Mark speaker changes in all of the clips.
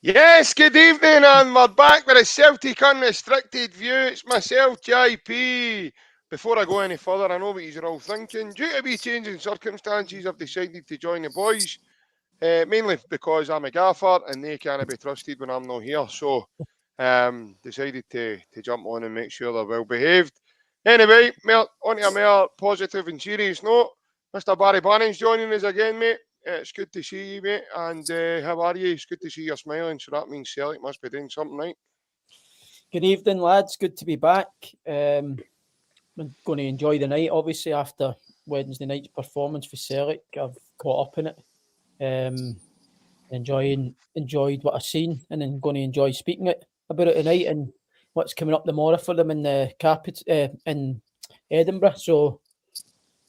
Speaker 1: Yes, good evening, and we're back with a Celtic Unrestricted View. It's myself, JP. Before I go any further, I know what you're all thinking. Due to be changing circumstances, I've decided to join the boys, mainly because I'm a gaffer and they can't be trusted when I'm not here. So, decided to jump on and make sure they're well behaved. Anyway, on to a more positive and serious note. Mr. Barry Bannan's joining us again, mate. It's good to see you, mate. And how are you? It's good to see you smiling. So that means Celtic must be doing something right.
Speaker 2: Good evening, lads. Good to be back. I'm going to enjoy the night, obviously, after Wednesday night's performance for Celtic. I've caught up in it. Enjoyed what I've seen, and then going to enjoy speaking about it tonight and what's coming up tomorrow for them in the in Edinburgh. So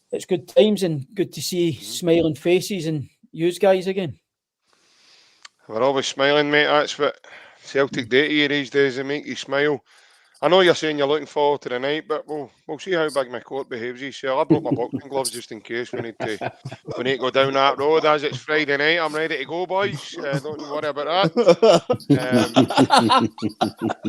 Speaker 2: it's good times and good to see smiling faces and yous guys again.
Speaker 1: We're always smiling, mate. That's what Celtic do to you these days. They make you smile. I know you're saying you're looking forward to the night, but we'll see how big my court behaves himself. I brought my boxing gloves just in case we need to go down that road. As it's Friday night, I'm ready to go, boys. Don't you worry about that.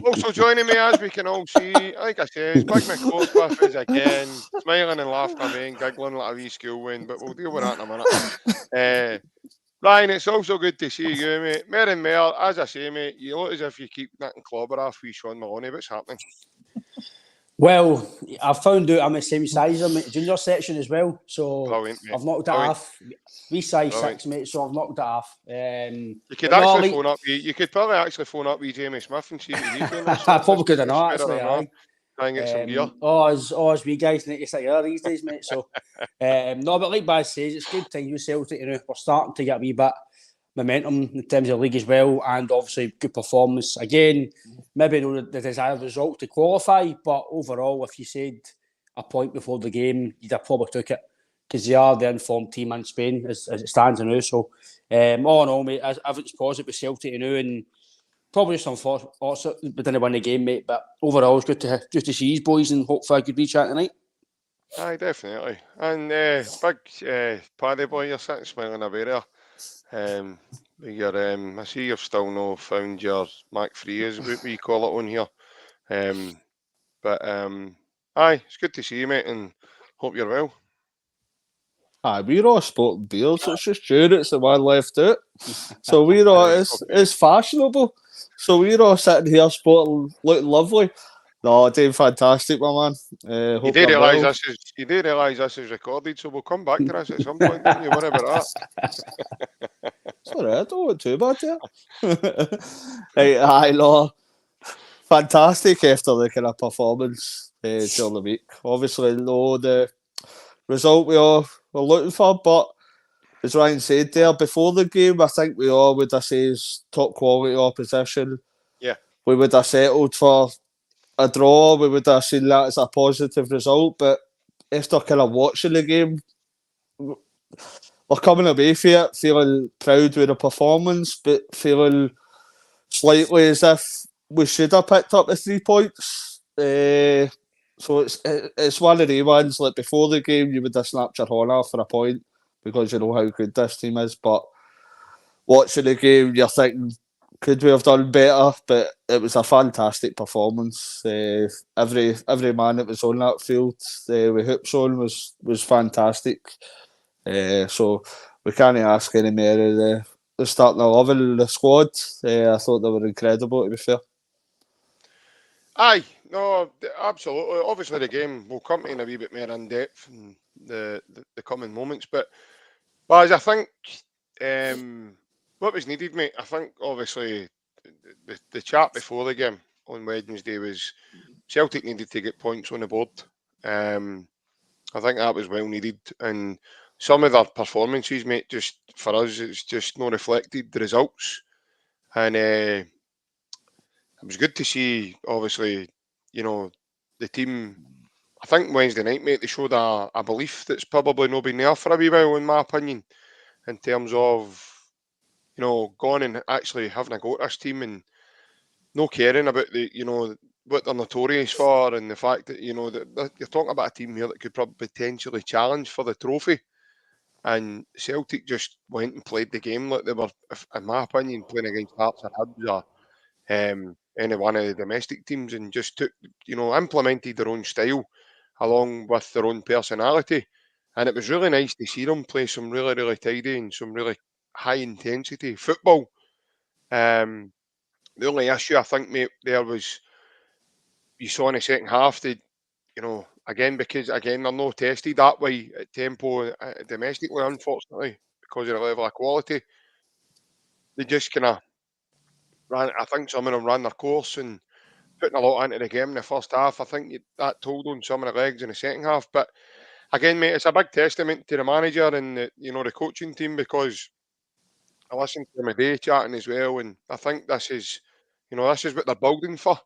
Speaker 1: Also joining me, as we can all see, like I said, Big McCourt with us again, smiling and laughing away and giggling like a wee school win, but we'll deal with that in a minute. Ryan, it's also good to see you, mate. Mer and mer, as I say, mate, you look as if you keep knocking clobber off with Sean Maloney. What's happening?
Speaker 3: Well, I've found out I'm the same size as the junior section as well, so
Speaker 1: brilliant,
Speaker 3: I've knocked it off. We size
Speaker 1: brilliant.
Speaker 3: 6, mate, so I've knocked it off.
Speaker 1: You could actually phone up. You could probably actually phone up with Jamie Smith and see what he's doing.
Speaker 3: I probably could have not, actually.
Speaker 1: Try and get some gear.
Speaker 3: As we guys need to sit here these days, mate. So, no, but like Baz says, it's good time with Celtic. You know, we're starting to get a wee bit momentum in terms of the league as well, and obviously good performance. Again, maybe not the desired result to qualify, but overall, if you said a point before the game, you'd have probably took it because they are the informed team in Spain as it stands now. So, all in all, mate, everything's positive with Celtic, you know, and probably some fortunate we didn't win the game, mate. But overall, it's good to see you boys and hope for a good wee chat tonight.
Speaker 1: Aye, definitely. And big Paddy boy, you're sitting smiling away there. I see you've still not found your Mac Free, as we call it on here. Aye, it's good to see you, mate, and hope you're well.
Speaker 4: Aye, we're all sporting beards. It's just Stuart's the one left out. So we're all, it's fashionable. So we're all sitting here sporting, looking lovely. No, doing fantastic, my man.
Speaker 1: You do realise this is recorded, so we'll come back to this at some point. Don't you worry about that.
Speaker 4: Sorry, I don't want too bad there. Right, aye, no. Fantastic after the kind of performance during the week. Obviously, no, the result we all were looking for, but as Ryan said there, before the game, I think we all would have said top quality opposition.
Speaker 1: Yeah.
Speaker 4: We would have settled for a draw. We would have seen that as a positive result, but after kind of watching the game, we're coming away from it feeling proud with the performance, but feeling slightly as if we should have picked up the 3 points. So it's one of the ones, like before the game, you would have snapped your horn off for a point because you know how good this team is, but watching the game, you're thinking, could we have done better? But it was a fantastic performance. Every man that was on that field with hoops on was fantastic. So we can't ask any more of the starting 11 and the squad. I thought they were incredible, to be fair.
Speaker 1: Aye, no, absolutely. Obviously, the game will come in a wee bit more in depth in the coming moments. But as I think what was needed, mate, I think obviously the chat before the game on Wednesday was Celtic needed to get points on the board. I think that was well needed. And some of their performances, mate, just for us, it's just not reflected the results. And it was good to see, obviously, you know, the team. I think Wednesday night, mate, they showed a belief that's probably not been there for a wee while, in my opinion, in terms of, you know, going and actually having a go at this team and no caring about the, you know, what they're notorious for and the fact that, you know, that you're talking about a team here that could probably potentially challenge for the trophy. and Celtic just went and played the game like they were, in my opinion, playing against Hearts or Hibs or any one of the domestic teams, and just took, implemented their own style along with their own personality. And it was really nice to see them play some really, really tidy and some really high intensity football. The only issue I think, mate, there was you saw in the second half they, again, because again they're not tested that way at tempo domestically, unfortunately, because of the level of quality. They just kind of ran. I think some of them ran their course and putting a lot into the game in the first half. I think that told on some of the legs in the second half. But again, mate, it's a big testament to the manager and the coaching team, because I listened to them a day chatting as well, and I think this is what they're building for.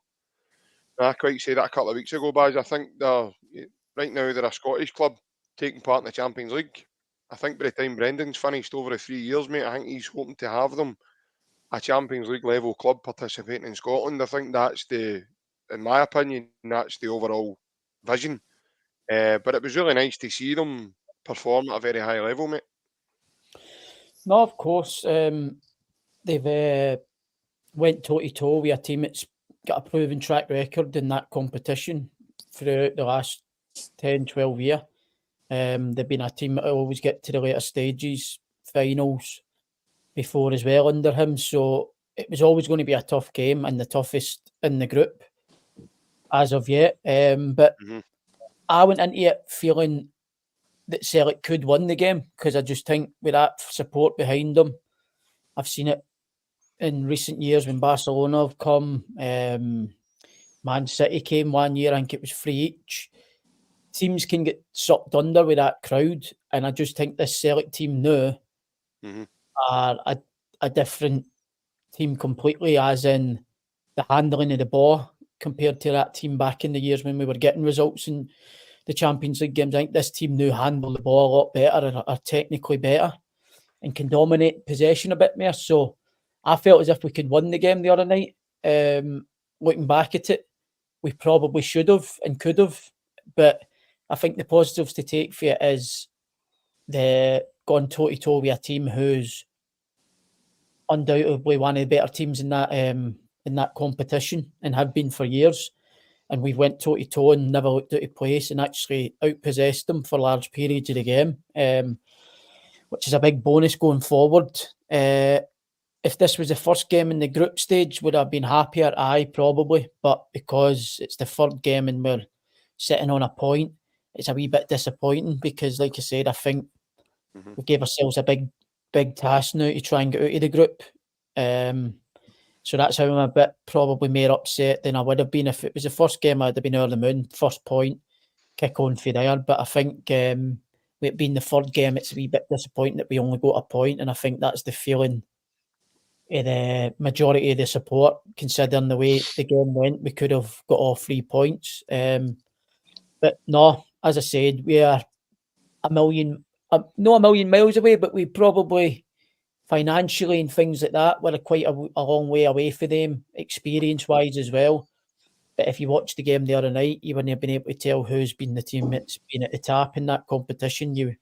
Speaker 1: And I quite said that a couple of weeks ago, Baz. I think right now they're a Scottish club taking part in the Champions League. I think by the time Brendan's finished over the 3 years, mate, I think he's hoping to have them a Champions League level club participating in Scotland. I think that's in my opinion, that's the overall vision. But it was really nice to see them perform at a very high level, mate.
Speaker 2: No, of course. They've went toe-to-toe with a team that's got a proven track record in that competition throughout the last 10, 12 years. They've been a team that always get to the later stages, finals before as well under him. So it was always going to be a tough game and the toughest in the group as of yet. But I went into it feeling that Celtic could win the game, because I just think with that support behind them, I've seen it in recent years when Barcelona have come, Man City came one year, I think it was 3 each. Teams can get sucked under with that crowd, and I just think this Celtic team now are a different team completely, as in the handling of the ball compared to that team back in the years when we were getting results in the Champions League games. I think this team now handle the ball a lot better and are technically better and can dominate possession a bit more. So I felt as if we could win the game the other night. Looking back at it, we probably should have and could have. But I think the positives to take for it is the gone toe-to-toe with a team who's undoubtedly one of the better teams in that competition and have been for years. And we went toe-to-toe and never looked out of place and actually outpossessed them for large periods of the game, which is a big bonus going forward. If this was the first game in the group stage, would I have been happier? Aye, probably. But because it's the third game and we're sitting on a point, it's a wee bit disappointing because, like I said, I think we gave ourselves a big task now to try and get out of the group. So that's how I'm a bit probably more upset than I would have been if it was the first game. I'd have been over the moon, first point, kick on for there. But I think with it being the third game, it's a wee bit disappointing that we only got a point, and I think that's the feeling of the majority of the support, considering the way the game went. We could have got all 3 points. But no, as I said, we are not a million miles away, but we probably financially and things like that, we're quite a long way away from them, experience-wise as well. But if you watched the game the other night, you wouldn't have been able to tell who's been the team that's been at the top in that competition.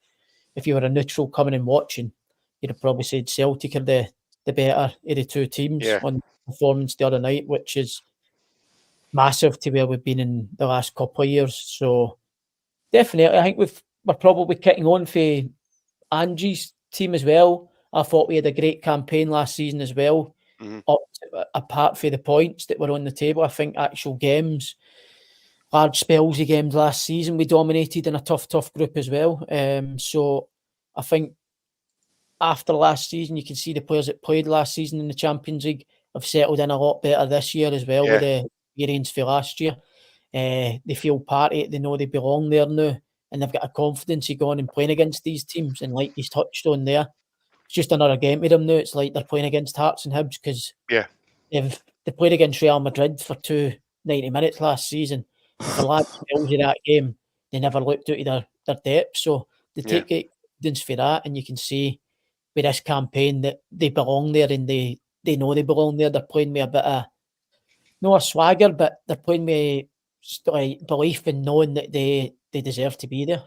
Speaker 2: If you were a neutral coming and watching, you'd have probably said Celtic are the better of the two teams on performance the other night, which is massive to where we've been in the last couple of years. So definitely, I think we're probably kicking on for Angie's team as well. I thought we had a great campaign last season as well, apart from the points that were on the table. I think actual games, large spells of games last season, we dominated in a tough group as well. So I think after last season, you can see the players that played last season in the Champions League have settled in a lot better this year as well with the experience for last year. They feel part of it, they know they belong there now, and they've got a confidence of going and playing against these teams. And like he's touched on there, it's just another game with them now. It's like they're playing against Hearts and Hibs because they played against Real Madrid for 90 minutes last season. And for large spells of that game, they never looked out of their depth. So they take confidence for that, and you can see with this campaign that they belong there and they know they belong there. They're playing with a bit of, not a swagger, but they're playing with like belief in knowing that they deserve to be there.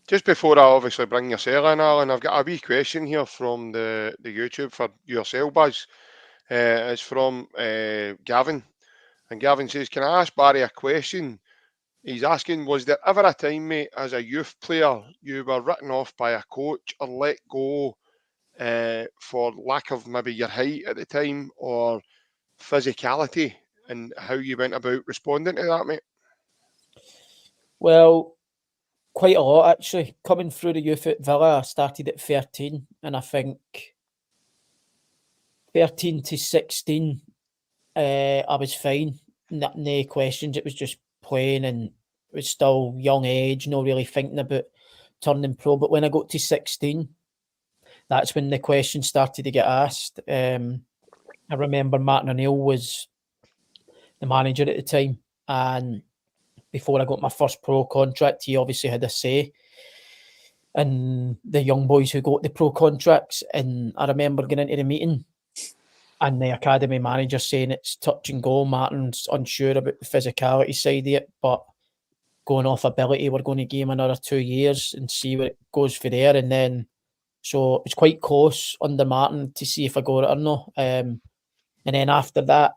Speaker 1: Just before I obviously bring yourself in, Alan, I've got a wee question here from the YouTube for yourself, Buzz. It's from Gavin. And Gavin says, can I ask Barry a question? He's asking, was there ever a time, mate, as a youth player, you were written off by a coach or let go for lack of maybe your height at the time or physicality, and how you went about responding to that, mate?
Speaker 2: Well, quite a lot actually. Coming through the youth at Villa, I started at 13, and I think 13 to 16, I was fine. No questions. It was just playing, and it was still young age, not really thinking about turning pro. But when I got to 16, that's when the questions started to get asked. I remember Martin O'Neill was the manager at the time, and before I got my first pro contract, he obviously had a say in the young boys who got the pro contracts. And I remember going into the meeting and the academy manager saying it's touch and go. Martin's unsure about the physicality side of it, but going off ability, we're going to give him another 2 years and see where it goes for there. And then, so it was quite close under Martin to see if I got it or not. And then after that,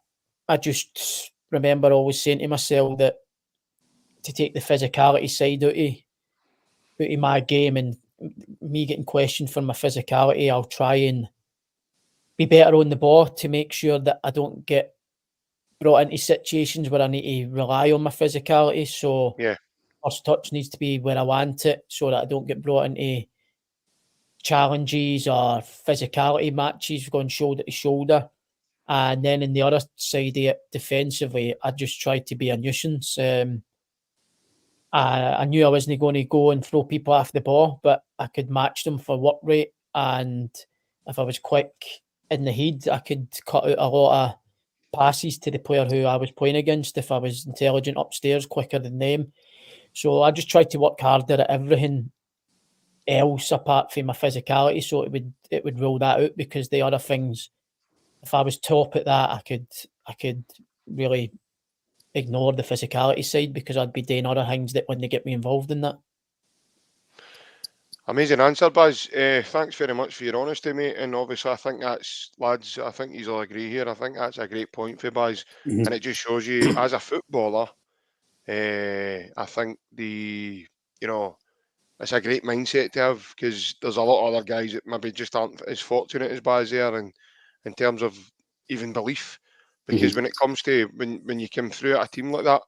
Speaker 2: I just remember always saying to myself that to take the physicality side out of my game and me getting questioned for my physicality, I'll try and be better on the ball to make sure that I don't get brought into situations where I need to rely on my physicality. So
Speaker 1: Yeah.
Speaker 2: first touch needs to be where I want it so that I don't get brought into challenges or physicality matches going shoulder to shoulder. And then in the other side of it, defensively, I just tried to be a nuisance. I knew I wasn't going to go and throw people off the ball, but I could match them for work rate. And if I was quick in the head, I could cut out a lot of passes to the player who I was playing against if I was intelligent upstairs, quicker than them. So I just tried to work harder at everything else apart from my physicality, so it would rule that out, because the other things, if I was top at that, I could really ignore the physicality side because I'd be doing other things that wouldn't get me involved in that.
Speaker 1: Amazing answer, Buzz. Thanks very much for your honesty, mate. And obviously, I think that's, lads, I think you'll agree here. I think that's a great point for Buzz.
Speaker 3: Mhm.
Speaker 1: And it just shows you, as a footballer, I think it's a great mindset to have, because there's a lot of other guys that maybe just aren't as fortunate as Baz there, and in terms of even belief, because when it comes to when you come through at a team like that,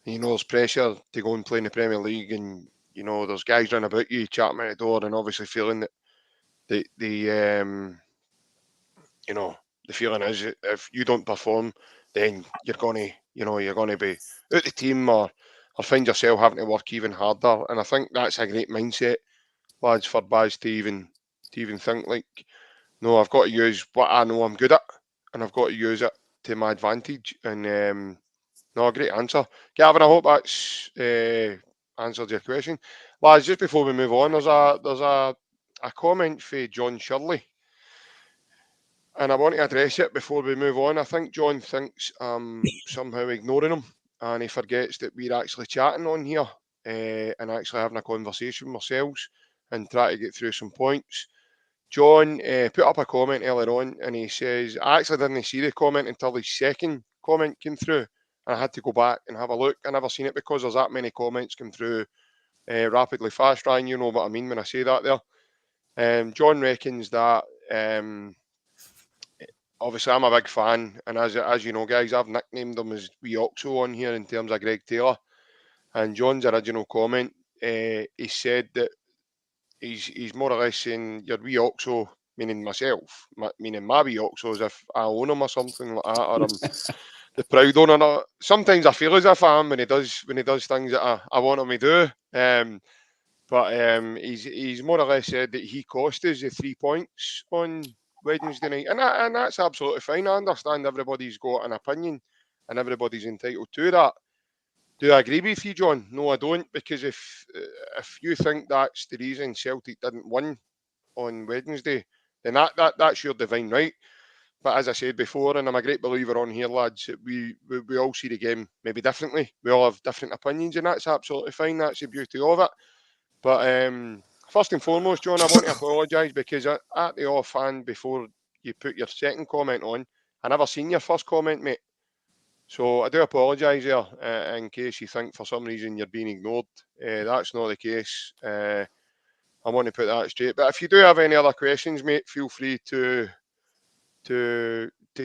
Speaker 1: and there's pressure to go and play in the Premier League, and there's guys running about you chatting at the door, and obviously feeling that the feeling is that if you don't perform, then you're gonna be out the team, or find yourself having to work even harder. And I think that's a great mindset, lads, for Baz to even think like, no, I've got to use what I know I'm good at, and I've got to use it to my advantage. And no, great answer, Gavin. I hope that's answered your question, lads. Just before we move on, there's a comment for John Shirley, and I want to address it before we move on. I think John thinks I'm somehow ignoring him, and he forgets that we're actually chatting on here and actually having a conversation ourselves and try to get through some points. John put up a comment earlier on, and he says, I actually didn't see the comment until the second comment came through, and I had to go back and have a look. I never seen it because there's that many comments come through rapidly fast, Ryan. You know what I mean when I say that there. John reckons that obviously I'm a big fan, and as you know, guys, I've nicknamed him as Wee Oxo on here in terms of Greg Taylor. And John's original comment, he said that he's more or less saying you're Wee Oxo, meaning myself, meaning my Wee Oxo, as if I own him or something like that, or I'm the proud owner. Sometimes I feel as if I am when he does things that I want him to do. But he's more or less said that he cost us the 3 points on Wednesday night, and that's absolutely fine. I understand everybody's got an opinion, and everybody's entitled to that. Do I agree with you, John? No, I don't, because if you think that's the reason Celtic didn't win on Wednesday, then that's your divine right. But as I said before, and I'm a great believer on here, lads, we all see the game maybe differently. We all have different opinions, and that's absolutely fine. That's the beauty of it. But first and foremost, John, I want to apologise because at the offhand, before you put your second comment on, I never seen your first comment, mate. So I do apologise there in case you think for some reason you're being ignored. That's not the case. I want to put that straight. But if you do have any other questions, mate, feel free to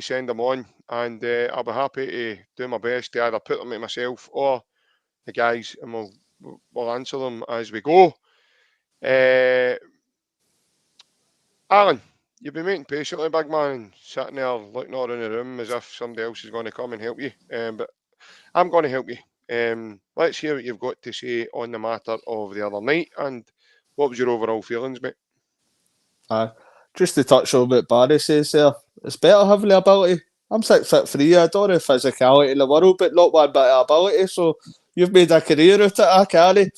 Speaker 1: send them on, and I'll be happy to do my best to either put them to myself or the guys, and we'll answer them as we go. Alan, you've been waiting patiently, big man, sitting there looking all around the room as if somebody else is going to come and help you. But I'm going to help you. Let's hear what you've got to say on the matter of the other night, and what was your overall feelings, mate?
Speaker 4: Just to touch on what Barry says there, it's better having the ability. I'm 6'3". I don't have physicality in the world, but not one bit of ability. So you've made a career out of it, I carry.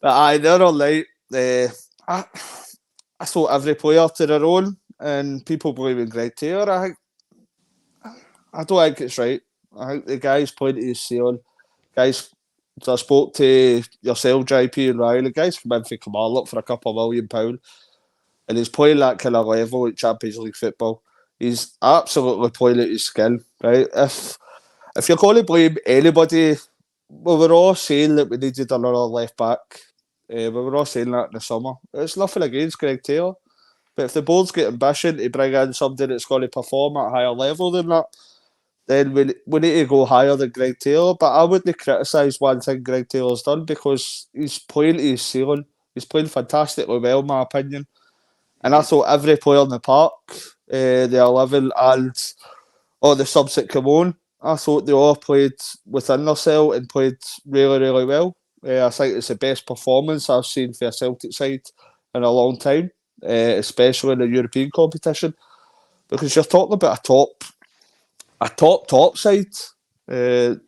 Speaker 4: But they're all right. I thought every player to their own, and people believe in Greg Taylor. I don't think it's right. I think the guy's playing to his ceiling. Guys, I spoke to yourself, JP and Riley. The guys come in for Kamala for £2 million, and he's playing that kind of level at Champions League football. He's absolutely playing at his skill, right? If you're going to blame anybody, we were all saying that we needed another left back. We were all saying that in the summer. It's nothing against Greg Taylor, but if the board's got ambition to bring in somebody that's going to perform at a higher level than that, then we need to go higher than Greg Taylor. But I wouldn't criticise one thing Greg Taylor's done, because he's playing to his ceiling. He's playing fantastically well, in my opinion. And I thought every player in the park, the 11 and all the subs that come on, I thought they all played within themselves and played really, really well. I think it's the best performance I've seen for a Celtic side in a long time, especially in the European competition, because you're talking about a top side. That,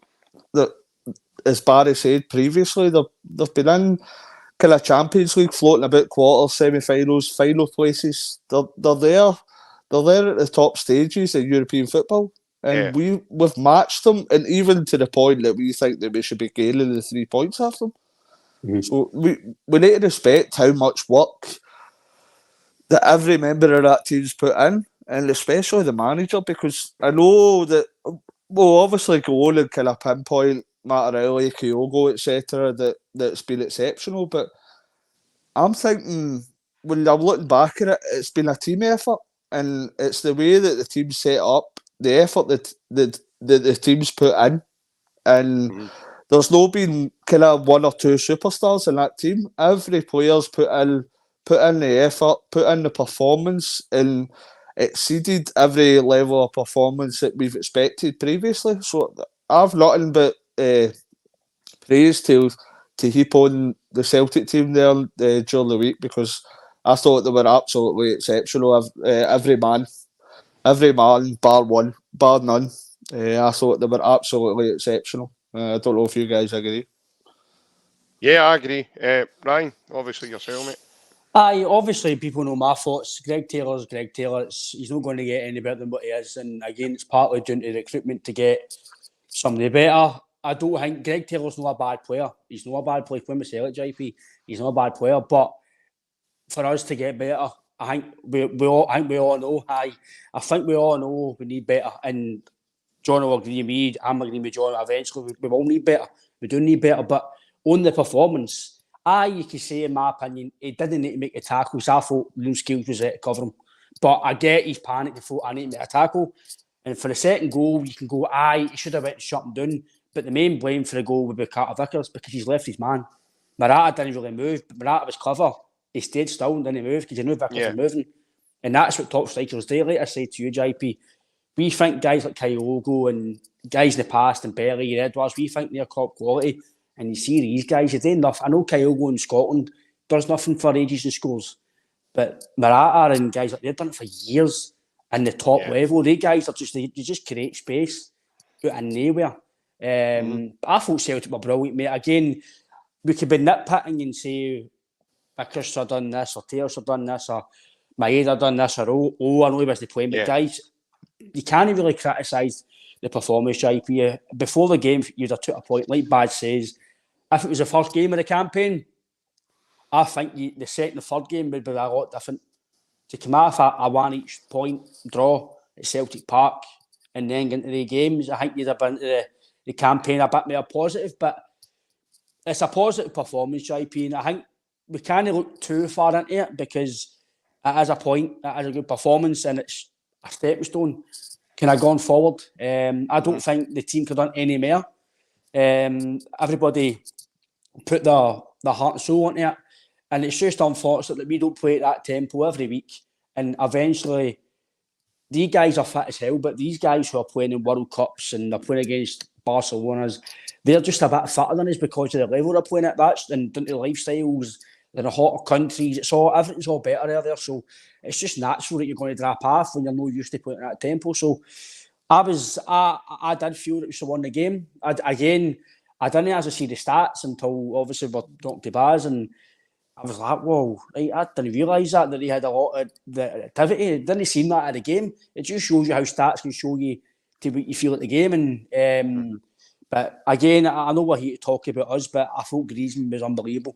Speaker 4: as Barry said previously, they've been in kind of Champions League, floating about quarters, semi-finals, final places. They're there at the top stages of European football. And we've matched them, and even to the point that we think that we should be gaining the 3 points off them. Mm-hmm. So we need to respect how much work that every member of that team's put in, and especially the manager, because I know that we'll obviously go on and kind of pinpoint Mattarelli, Kyogo, etc. that's been exceptional, but I'm thinking, when I'm looking back at it, it's been a team effort, and it's the way that the team's set up, the effort that the team's put in, and there's no been kind of one or two superstars in that team. Every player's put in the effort, put in the performance, and exceeded every level of performance that we've expected previously. So I've nothing but praise to heap on the Celtic team there during the week, because I thought they were absolutely exceptional. Every man, bar none. I thought they were absolutely exceptional. I don't know if you guys agree.
Speaker 1: Yeah, I agree. Ryan, obviously yourself, mate.
Speaker 3: Obviously people know my thoughts. Greg Taylor's Greg Taylor. He's not going to get any better than what he is. And again, it's partly due to recruitment to get somebody better. I don't think Greg Taylor's not a bad player. He's not a bad player for Celtic, JP. He's not a bad player. But for us to get better, I think we all know. I think we all know we need better. And John will agree with me. I'm agreeing with John. Eventually, we all need better. We do need better. But on the performance, you can say, in my opinion, he didn't need to make the tackles. I thought Liam Skills was there to cover him. But I get his panic. He thought, I need to make a tackle. And for the second goal, you can go, he should have went and shut him down. But the main blame for the goal would be Carter Vickers, because he's left his man. Murata didn't really move, but Murata was clever. He stayed still and didn't move because he knew Vickers was moving. And that's what top strikers do. Like I say to you, JP, we think guys like Kyogo and guys in the past and Berry and Edwards, we think they're top quality. And you see these guys, they do enough. I know Kyogo in Scotland does nothing for ages and scores. But Murata and guys like they've done it for years in the top level. They guys are they just create space out of nowhere. But I thought Celtic were brilliant, mate. Again, we could be nitpicking and say Vickers have done this, or Taylor have done this, or Maeda done this, or I know he was the playing, but guys, you can't really criticise the performance, JP. Before the game, you'd have took a point, like Bad says. if it was the first game of the campaign, I think the second and third game would be a lot different. To come out of a one each point draw at Celtic Park and then get into the games, I think you'd have been into the campaign a bit more positive. But it's a positive performance, JP, and I think we can't look too far into it because it is a point, it is a good performance, and it's a stepping stone kind of going forward. I don't think the team could have done any more. Everybody put their heart and soul into it, and it's just unfortunate that we don't play at that tempo every week. And eventually, these guys are fit as hell, but these guys who are playing in World Cups and they're playing against Barcelona's, they're just a bit fitter than us because of the level they're playing at. That's and down to lifestyles, in the hotter countries. Everything's all better there. So it's just natural that you're going to drop off when you're not used to playing at that tempo. So I did feel that we should have won the game. I didn't actually see the stats until obviously we're talking to Baz, and I was like, whoa, I didn't realise that he had a lot of the activity. It didn't seem that at the game. It just shows you how stats can show you to what you feel at the game. And but again, I know we're here to talk about us, but I thought Griezmann was unbelievable.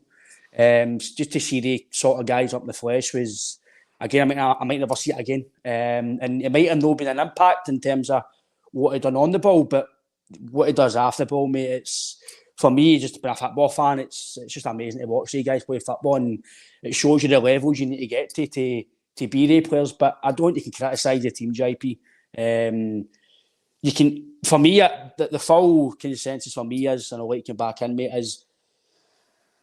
Speaker 3: Just to see the sort of guys up in the flesh was, again, I might never see it again. And it might have not been an impact in terms of what he done on the ball, but what he does after the ball, mate, it's, for me, just being a football fan, it's just amazing to watch these guys play football, and it shows you the levels you need to get to be the players. But I don't think you can criticise the team, JP. You can, for me, the full consensus for me is, and I'll let you come back in, mate, is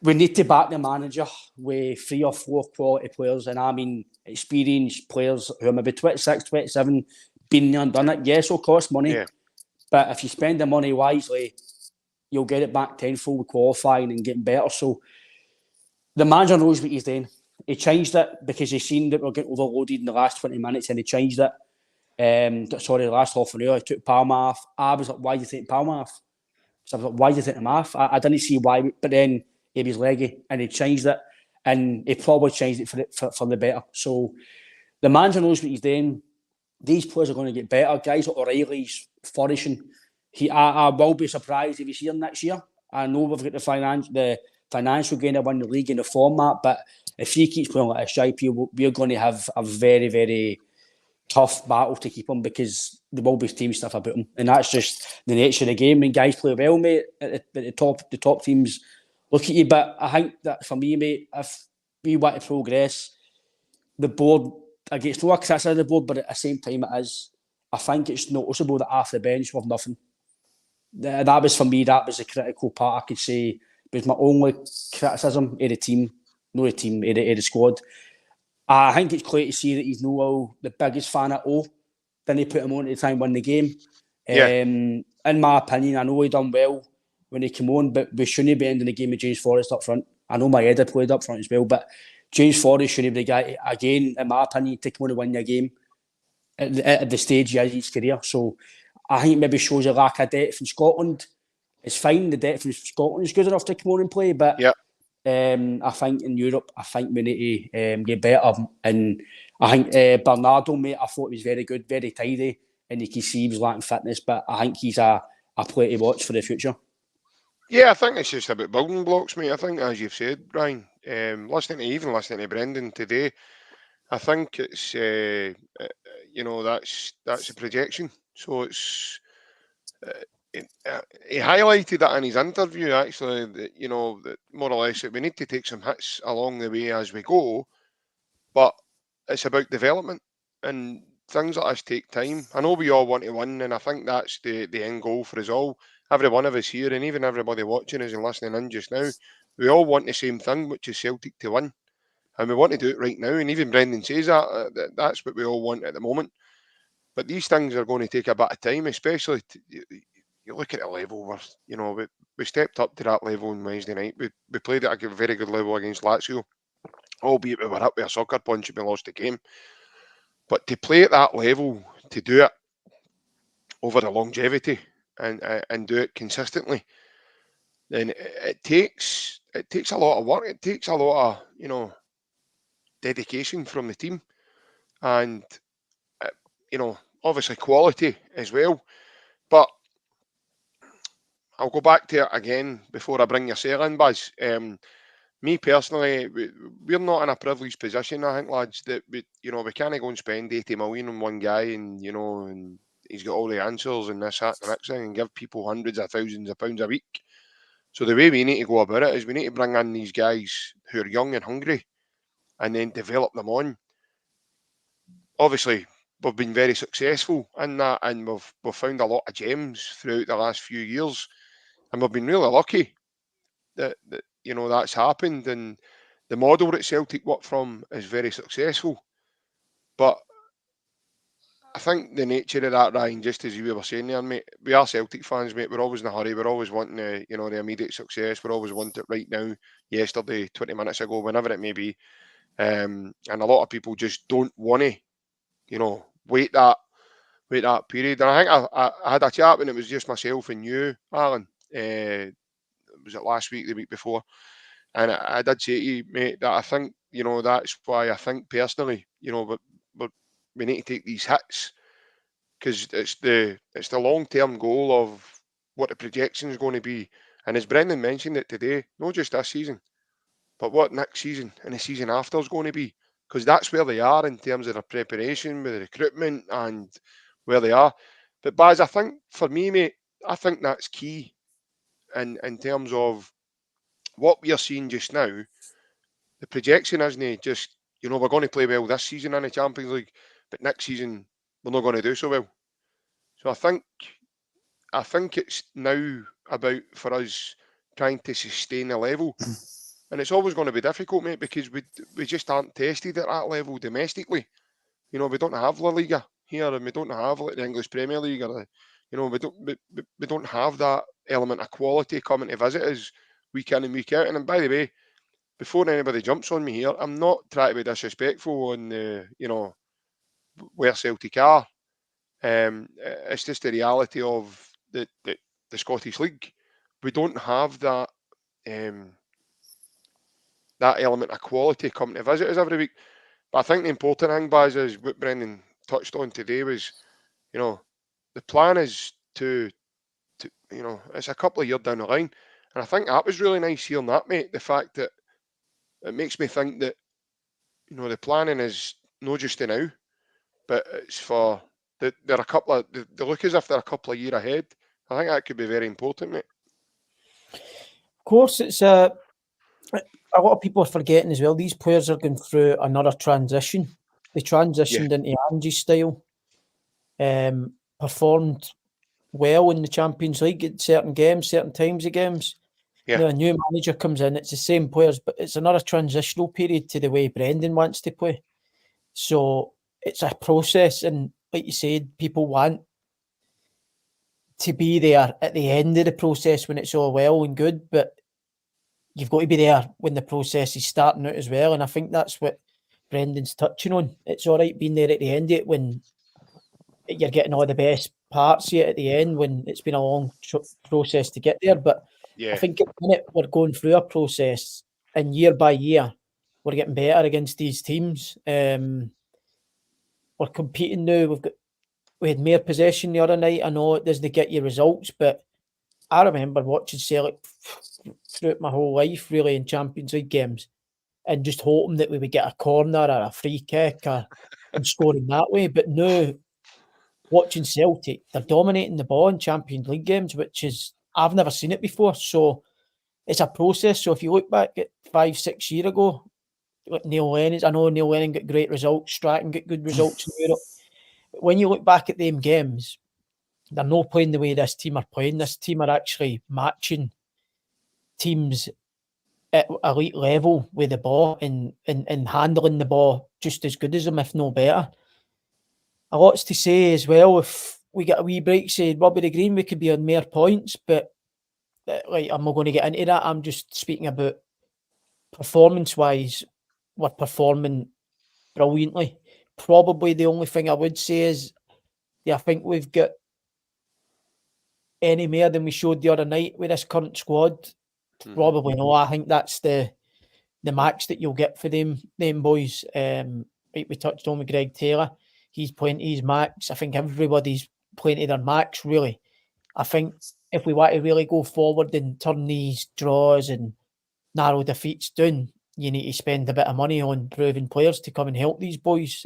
Speaker 3: we need to back the manager with 3 or 4 quality players, and I mean experienced players who are maybe 26, 27, been there and done it. Yes, it'll cost money, but if you spend the money wisely, you'll get it back tenfold with qualifying and getting better. So the manager knows what he's doing. He changed it because he's seen that we're getting overloaded in the last 20 minutes, and he changed it. The last half an hour, he took Palmer off. I was like, why do you take Palmer off? So I was like, why do you take him off? I didn't see why, but then he was leggy and he changed it, and he probably changed it for the better. So the manager knows what he's doing. These players are going to get better. Guys like O'Reilly's flourishing. I will be surprised if he's here next year. I know we've got the financial gain to win the league in the format, but if he keeps playing like this, JP, we're going to have a very, very tough battle to keep him because there will be team stuff about him, and that's just the nature of the game. When guys play well, mate, at the top teams look at you. But I think that for me, mate, if we want to progress, the board, I get no criticism of the board, but at the same time, it is. I think it's noticeable that off the bench we've nothing. That was, for me, that was the critical part. I could say was my only criticism of the team, not the team, of the squad. I think it's clear to see that he's no the biggest fan at all. Then he put him on to try and win the game. In my opinion, I know he done well when he came on, but we shouldn't be ending the game with James Forrest up front. I know my head had played up front as well, but James Forrest shouldn't be the guy, again, in my opinion, to come on to win the game at the stage he has his career. So I think it maybe shows a lack of depth in Scotland. It's fine, the depth in Scotland is good enough to come on and play, but I think in Europe, I think we need to get better. And I think Bernardo, mate, I thought he was very good, very tidy, and you can see he was lacking fitness, but I think he's a player to watch for the future.
Speaker 1: Yeah, I think it's just about building blocks, mate. I think, as you've said, Brian, listening to Brendan today, I think it's that's a projection. So it's he highlighted that in his interview, actually, that more or less that we need to take some hits along the way as we go, but it's about development, and things like this take time. I know we all want to win, and I think that's the end goal for us all. Every one of us here, and even everybody watching us and listening in just now, we all want the same thing, which is Celtic to win. And we want to do it right now. And even Brendan says that's what we all want at the moment. But these things are going to take a bit of time, especially you look at the level where, we stepped up to that level on Wednesday night. We played at a very good level against Lazio, albeit we were up with a soccer punch and we lost the game. But to play at that level, to do it over the longevity and do it consistently, then it takes a lot of work. It takes a lot of dedication from the team, and obviously quality as well. But I'll go back to it again before I bring your sale in, Baz. Me personally, we're not in a privileged position, I think, lads, that we can't go and spend 80 million on one guy and he's got all the answers and this, that, and the next thing, and give people hundreds of thousands of pounds a week. So the way we need to go about it is we need to bring in these guys who are young and hungry and then develop them on. Obviously, we've been very successful in that, and we've found a lot of gems throughout the last few years, and we've been really lucky that that's happened, and the model that Celtic work from is very successful. But I think the nature of that, Ryan, just as you were saying there, mate, we are Celtic fans, mate. We're always in a hurry. We're always wanting the immediate success. We're always wanting it right now, yesterday, 20 minutes ago, whenever it may be. And a lot of people just don't want to, wait that period. And I think I had a chat when it was just myself and you, Alan. Was it last week, the week before? And I did say to you, mate, that I think, that's why I think personally, we need to take these hits, because it's the long-term goal of what the projection is going to be. And as Brendan mentioned it today, not just this season, but what next season and the season after is going to be, because that's where they are in terms of their preparation with the recruitment and where they are. But Baz, I think for me, mate, I think that's key in terms of what we are seeing just now. The projection isn't just, we're going to play well this season in the Champions League, but next season we're not going to do so well. So I think it's now about for us trying to sustain a level. And it's always going to be difficult, mate, because we just aren't tested at that level domestically. We don't have La Liga here, and we don't have the English Premier League, or we don't have that element of quality coming to visit us week in and week out. And by the way, before anybody jumps on me here, I'm not trying to be disrespectful on where Celtic are. It's just the reality of the Scottish League. We don't have that that element of quality coming to visit us every week. But I think the important thing, Baz, is what Brendan touched on today was, the plan is to it's a couple of years down the line. And I think that was really nice hearing that, mate. The fact that it makes me think that, the planning is not just to now, but it's for they're a couple of they look as if they're a couple of years ahead. I think that could be very important, mate.
Speaker 2: Of course, it's a lot of people are forgetting as well. These players are going through another transition. They transitioned into Angie's style, performed well in the Champions League at certain games, certain times of games.
Speaker 1: Yeah.
Speaker 2: Now a new manager comes in, it's the same players, but it's another transitional period to the way Brendan wants to play. So it's a process, and like you said, people want to be there at the end of the process when it's all well and good, but you've got to be there when the process is starting out as well. And I think that's what Brendan's touching on. It's all right being there at the end of it when you're getting all the best parts yet at the end, when it's been a long process to get there. But I think at the minute we're going through a process, and year by year we're getting better against these teams. We're competing now. We had more possession the other night. I know it doesn't get you results, but I remember watching Celtic throughout my whole life, really, in Champions League games, and just hoping that we would get a corner or a free kick and scoring that way. But now, watching Celtic, they're dominating the ball in Champions League games, which is, I've never seen it before. So it's a process. So if you look back at 5-6 years ago, like Neil Lennon, I know Neil Lennon got great results, Stratton got good results in Europe. But when you look back at them games, they're not playing the way this team are playing. This team are actually matching teams at elite level with the ball and handling the ball just as good as them, if no better. A lot's to say as well. If we get a wee break, say Robbie the Green, we could be on more points, but I'm not going to get into that. I'm just speaking about performance-wise. We're performing brilliantly. Probably the only thing I would say is, I think we've got any more than we showed the other night with this current squad. Probably no. I think that's the max that you'll get for them boys. Like we touched on with Greg Taylor, he's playing to his max. I think everybody's playing to their max, really. I think if we want to really go forward and turn these draws and narrow defeats down, you need to spend a bit of money on proven players to come and help these boys.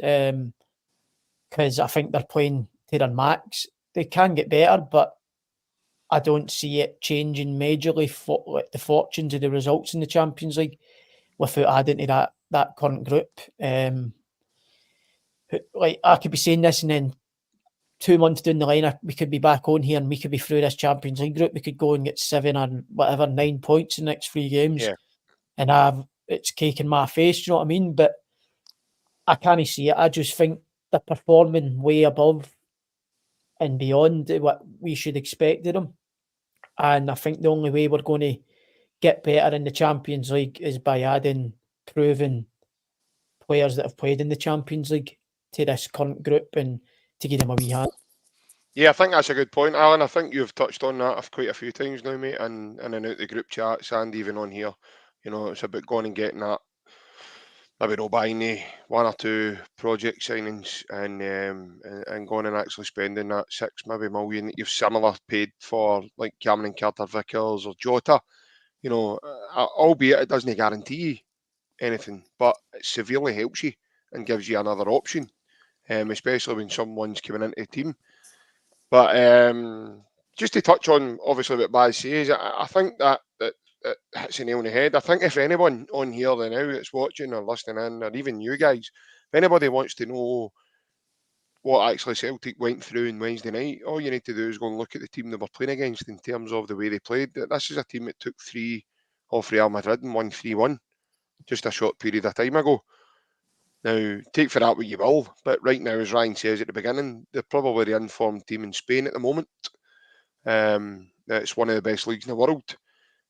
Speaker 2: Because I think they're playing to their max. They can get better, but I don't see it changing majorly for like the fortunes of the results in the Champions League without adding to that current group. Like I could be saying this, and then 2 months down the line, we could be back on here and we could be through this Champions League group. We could go and get 7 or whatever, 9 points in the next 3 games, and it's cake in my face. You know what I mean? But I can't see it. I just think they're performing way above and beyond what we should expect of them. And I think the only way we're going to get better in the Champions League is by adding proven players that have played in the Champions League to this current group and to give them a wee hand.
Speaker 1: Yeah, I think that's a good point, Alan. I think you've touched on that quite a few times now, mate, and in and out the group chats and even on here. You know, it's about going and getting that. Maybe not buying 1 or 2 project signings and going and actually spending that 6 maybe million that you've similar paid for, like Cameron Carter-Vickers or Jota. You know, albeit it doesn't guarantee you anything, but it severely helps you and gives you another option, especially when someone's coming into the team. But just to touch on, obviously, what Baz says, I think that it hits the nail on the head. I think if anyone on here now that's watching or listening in, or even you guys, if anybody wants to know what actually Celtic went through on Wednesday night, all you need to do is go and look at the team they were playing against in terms of the way they played. This is a team that took 3 off Real Madrid and won 3-1 just a short period of time ago. Now, take for that what you will, but right now, as Ryan says at the beginning, they're probably the informed team in Spain at the moment. It's one of the best leagues in the world.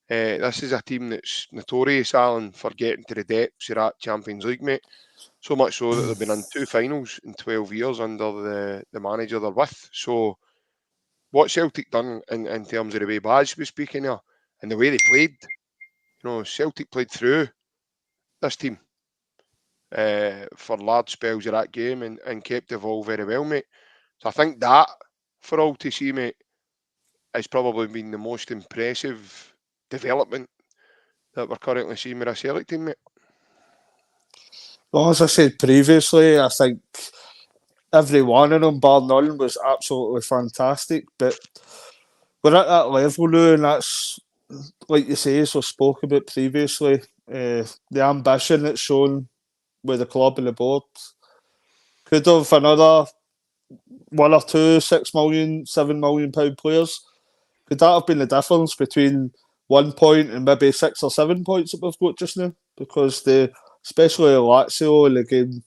Speaker 1: This is a team that's notorious, Alan, for getting to the depths of that Champions League, mate. So much so that they've been in 2 finals in 12 years under the manager they're with. So what Celtic done in terms of the way Baz was speaking here and the way they played, you know, Celtic played through this team for large spells of that game and kept the ball very well, mate. So I think that, for all to see, mate, has probably been the most impressive development that we're currently seeing with a Celtic team, mate.
Speaker 4: Well, as I said previously, I think every one of them, bar none, was absolutely fantastic. But we're at that level now, and that's, like you say, as we spoke about previously, the ambition that's shown with the club and the board. Could have another 1 or 2 £6 million, £7 million players. Could that have been the difference between 1 point and maybe 6 or 7 points that we've got just now? Because especially Lazio in the game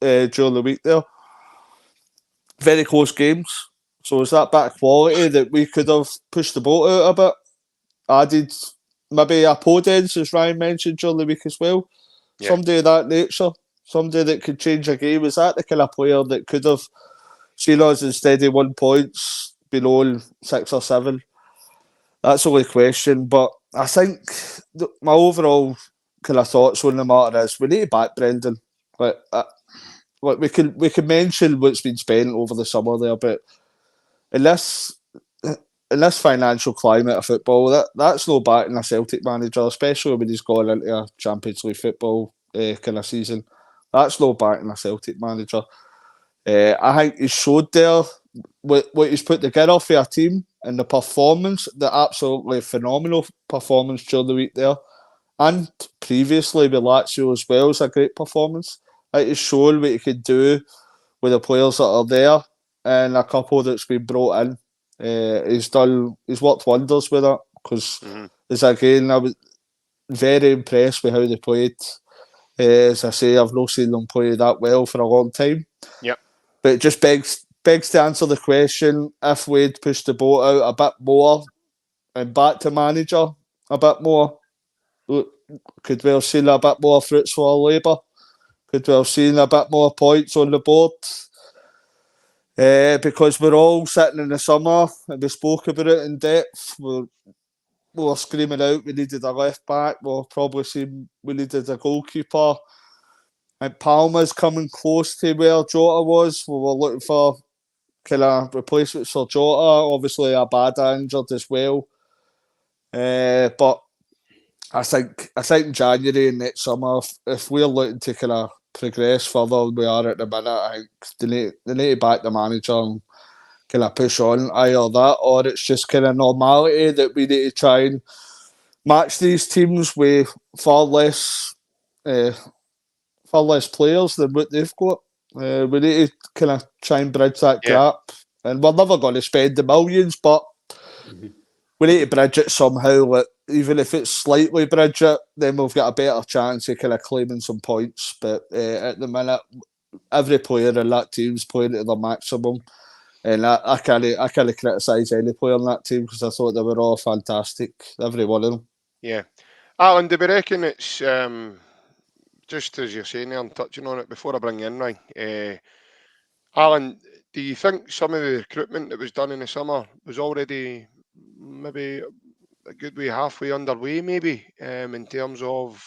Speaker 4: during the week there, very close games. So is that bit of quality that we could have pushed the boat out a bit? Added maybe a Podence, as Ryan mentioned during the week as well. Yeah. Somebody of that nature, somebody that could change a game. Is that the kind of player that could have seen us instead of 1 points below 6 or 7? That's the only question. But I think my overall kind of thoughts on the matter is we need to back Brendan. Like we can mention what's been spent over the summer there, but in this financial climate of football, that's no backing a Celtic manager, especially when he's gone into a Champions League football kind of season. That's no backing a Celtic manager. I think he showed there what he's put together for a team and the performance, the absolutely phenomenal performance during the week there. And previously with Lazio as well, is a great performance. Like he's shown what he could do with the players that are there and a couple that's been brought in. He's worked wonders with it because, I was very impressed with how they played. As I say, I've not seen them play that well for a long time.
Speaker 1: Yep.
Speaker 4: But it just begs to answer the question, if we'd pushed the boat out a bit more and back to manager a bit more, could we have seen a bit more fruits for our labour? Could we have seen a bit more points on the board? Because we're all sitting in the summer and we spoke about it in depth. We were screaming out we needed a left back. We'll probably see we needed a goalkeeper. And Palmer's coming close to where Jota was. We were looking for kind of replacement for Jota. Obviously, a Bannan injured as well. But I think January and next summer, if we're looking to kind of progress further than we are at the minute, I think they need to back the manager and kind of push on. Either that, or it's just kind of normality that we need to try and match these teams with far less players than what they've got. We need to kind of try and bridge that gap, and we're never going to spend the millions, but we need to bridge it somehow. Like, even if it's slightly bridge it, then we've got a better chance of kind of claiming some points. But at the minute, every player in that team's playing at their maximum, and I can't criticise any player in that team because I thought they were all fantastic, every one of them.
Speaker 1: Yeah, Alan, do we reckon it's just as you're saying there, I'm touching on it before I bring you in, Ryan. Alan, do you think some of the recruitment that was done in the summer was already maybe a good way halfway underway, maybe, in terms of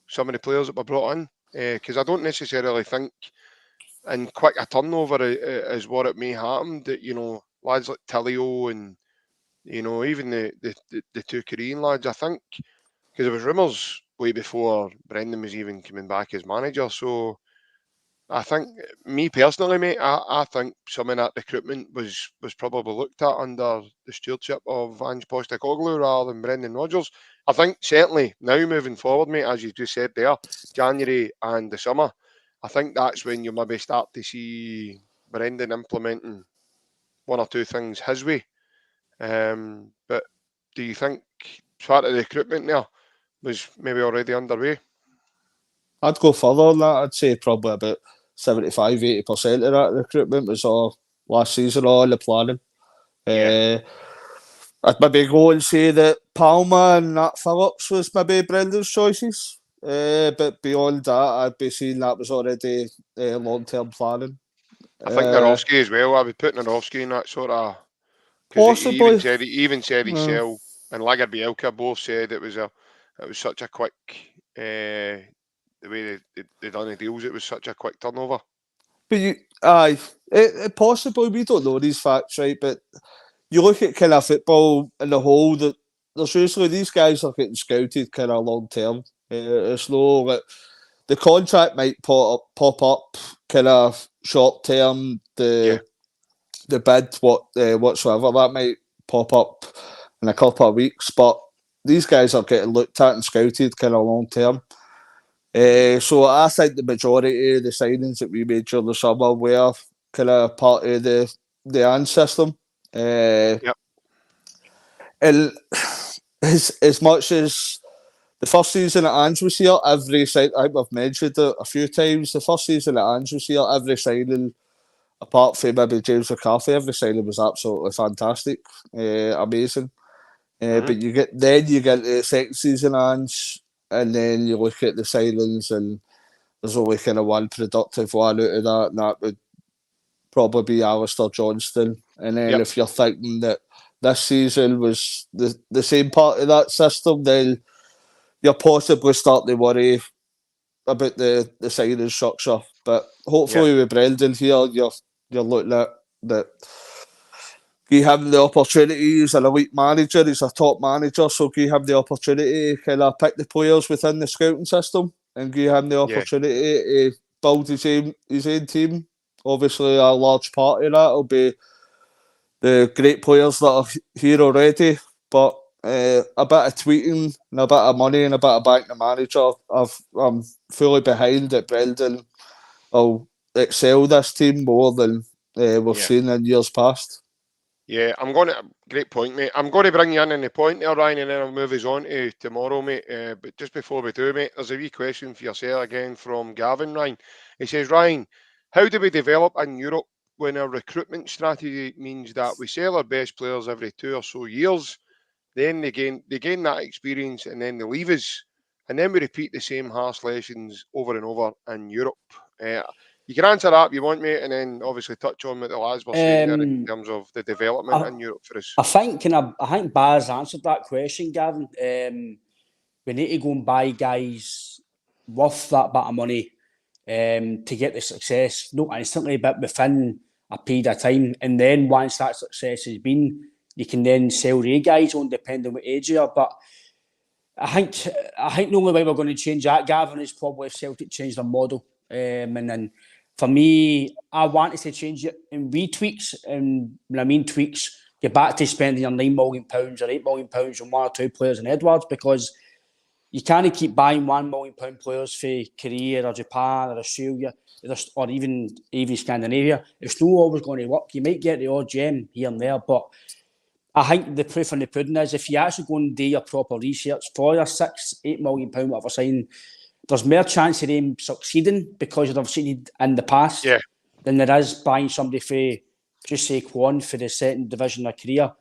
Speaker 1: some of the players that were brought in? Because I don't necessarily think in quick a turnover is what it may happen, that, you know, lads like Tillio and, you know, even the two Korean lads, I think, because there was rumours way before Brendan was even coming back as manager. So I think, me personally, mate, I think some of that recruitment was probably looked at under the stewardship of Ange Postecoglou rather than Brendan Rodgers. I think certainly now moving forward, mate, as you just said there, January and the summer, I think that's when you maybe start to see Brendan implementing one or two things his way. But do you think part of the recruitment there was maybe already underway?
Speaker 4: I'd go further than that. I'd say probably about 75-80% of that recruitment was all last season, all in the planning. I'd maybe go and say that Palma and Nat Phillips was maybe Brendan's choices. But beyond that, I'd be saying that was already long-term planning.
Speaker 1: I think Narovsky as well. I would put Narovsky in that sort of...
Speaker 4: Possibly.
Speaker 1: He even said himself, and Lager Bielka both said it was such a quick... the way they done the deals, it was such a quick turnover.
Speaker 4: But possibly, we don't know these facts, right? But you look at kind of football in the whole, that there's usually these guys are getting scouted kind of long term. It's no like the contract might pop up kind of short term. The bid whatsoever that might pop up in a couple of weeks, but these guys are getting looked at and scouted kind of long term. So I think the majority of the signings that we made during the summer were kind of part of the Ange system. And as much as the first season at Ange was here, every signing, I think I've mentioned it a few times, the first season at Ange was here, every signing, apart from maybe James McCarthy, every signing was absolutely fantastic, amazing. But you get the second season Ange, and then you look at the signings, and there's only kind of one productive one out of that, and that would probably be Alistair Johnston. And then if you're thinking that this season was the same part of that system, then you're possibly starting to worry about the signing structure. But hopefully with Brendan here, you're looking at that. Give him the opportunity. He's an elite manager. He's a top manager, so give him the opportunity to kind of pick the players within the scouting system and give him the opportunity to build his own team. Obviously, a large part of that will be the great players that are here already, but a bit of tweeting and a bit of money and a bit of back the manager, I'm fully behind that Brendan will excel this team more than we've seen in years past.
Speaker 1: Yeah, great point, mate. I'm going to bring you in the point there, Ryan, and then I'll move us on to tomorrow, mate. But just before we do, mate, there's a wee question for yourself again from Gavin, Ryan. He says, Ryan, how do we develop in Europe when our recruitment strategy means that we sell our best players every 2 or so years, then they gain that experience and then they leave us, and then we repeat the same harsh lessons over and over in Europe? You can answer that if you want, mate, and then obviously touch on what the lads were saying there in terms of the development in Europe for us.
Speaker 3: I think Baz answered that question, Gavin. We need to go and buy guys worth that bit of money to get the success, not instantly, but within a period of time, and then once that success has been, you can then sell the guys on depending on what age you are. But I think the only way we're going to change that, Gavin, is probably if Celtic change their model. And then for me, I wanted to change it in wee tweaks. And when I mean tweaks, get back to spending your £9 million or £8 million on one or two players in Edwards, because you can't keep buying £1 million players for Korea or Japan or Australia or even Scandinavia. It's not always going to work. You might get the odd gem here and there, but I think the proof in the pudding is if you actually go and do your proper research for your £6-8 million whatever sign, there's more chance of them succeeding because they've succeeded in the past than there is buying somebody for, just say, Kwon for the second division of Korea,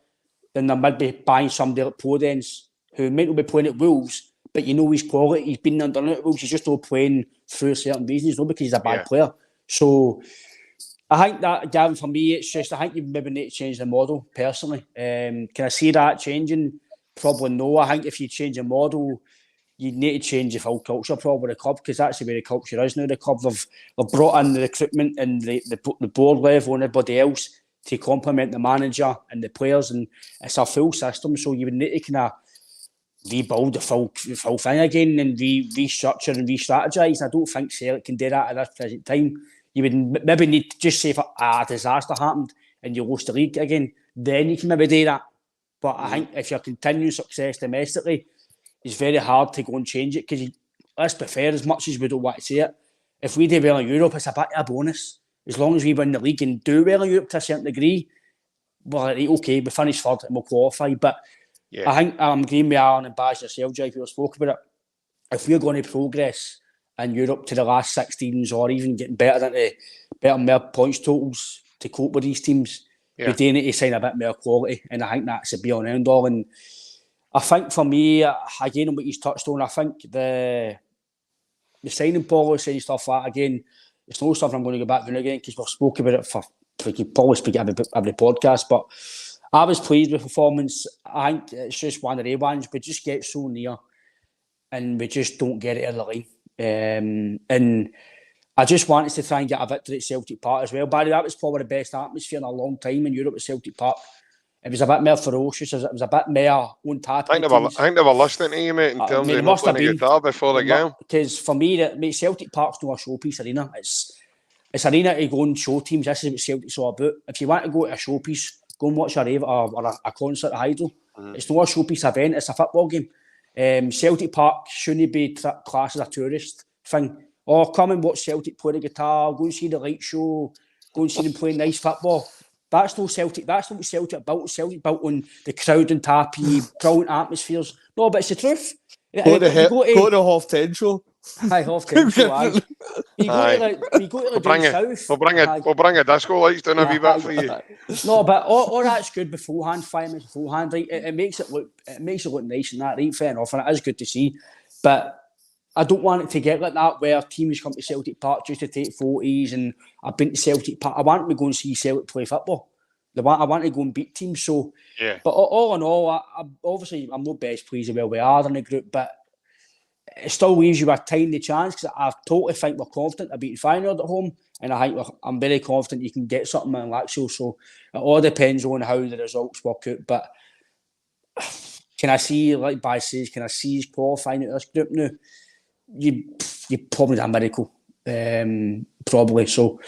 Speaker 3: than there might be buying somebody like Podence, who might not be playing at Wolves, but you know his quality. He's been under at Wolves. He's just not playing through certain reasons, not because he's a bad player. So I think that, Gavin, for me, it's just, I think you maybe need to change the model, personally. Can I see that changing? Probably no. I think if you change the model, you need to change the full culture, probably, the club, because that's the way the culture is now. The club, they've brought in the recruitment and the board level and everybody else to complement the manager and the players, and it's a full system. So you would need to kind of rebuild the full thing again and restructure and re-strategise. I don't think Celtic can do that at this present time. You would maybe need to just say if a disaster happened and you lost the league again, then you can maybe do that. But I think if you're continuing success domestically, it's very hard to go and change it, because let's be fair, as much as we don't want to say it, if we do well in Europe, it's a bit of a bonus. As long as we win the league and do well in Europe to a certain degree, well, okay, we finish third and we'll qualify. But I think I'm agreeing with Aaron and Baz yourself, Jake, who spoke about it. If we're going to progress in Europe to the last 16s, or even getting better more points totals to cope with these teams, we do need to sign a bit more quality, and I think that's a be on end all. And I think for me, again, on what he's touched on, I think the signing policy and stuff like that, again, it's not something I'm going to go back to again, because we've spoken about it we could probably speak every podcast, but I was pleased with performance. I think it's just one of the ones we just get so near and we just don't get it in the line. And I just wanted to try and get a victory at Celtic Park as well. Barry, that was probably the best atmosphere in a long time in Europe at Celtic Park. It was a bit more ferocious. It was a bit more on tap.
Speaker 1: I think they were listening to you, mate, in terms of not playing a guitar before the game.
Speaker 3: Because for me, Celtic Park's not a showpiece arena. It's an arena to go and show teams. This is what Celtic's all about. If you want to go to a showpiece, go and watch a rave or a concert at Hydro. It's not a showpiece event. It's a football game. Celtic Park shouldn't be classed as a tourist thing. Or come and watch Celtic play the guitar, go and see the light show, go and see them play nice football. That's not Celtic. That's not what Celtic built. Celtic built on the crowd and tappy, brilliant atmospheres. No, but it's the truth.
Speaker 4: Go to the half 10 show.
Speaker 3: Aye, half 10 show. You go to the south.
Speaker 1: We'll bring a disco lights down a wee bit for you.
Speaker 3: No, but all that's good beforehand. 5 minutes beforehand, right? It makes it look nice and that, right? Fair enough, and it is good to see. But I don't want it to get like that where teams come to Celtic Park just to take photos and I've been to Celtic Park. I want to go and see Celtic play football. I want to go and beat teams. So, but all in all, I'm not best pleased with where we are in the group, but it still leaves you a tiny chance, because I totally think we're confident of beating Feyenoord at home, and I think I'm very confident you can get something in Lazio. So it all depends on how the results work out. But can I see, like Baz says, can I see us qualifying at this group now? You probably need a miracle, probably. So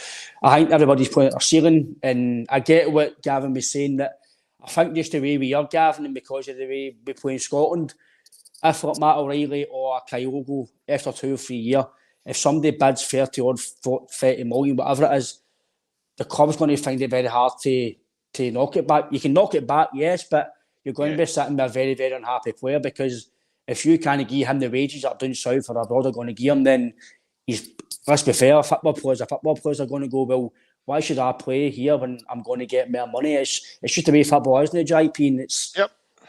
Speaker 3: I think everybody's playing at their ceiling, and I get what Gavin was saying, that I think just the way we are, Gavin, and because of the way we play in Scotland, if like Matt O'Reilly or Kyogo after 2 or 3 years, if somebody bids 30 or 30 million, whatever it is, the club's going to find it very hard to knock it back. You can knock it back, yes, but you're going to be sitting with a very, very unhappy player, because if you can't give him the wages that are down south or abroad are going to give him, then let's be fair, football players are going to go, well, why should I play here when I'm going to get more money? It's just the way football is, isn't it, JP? And it's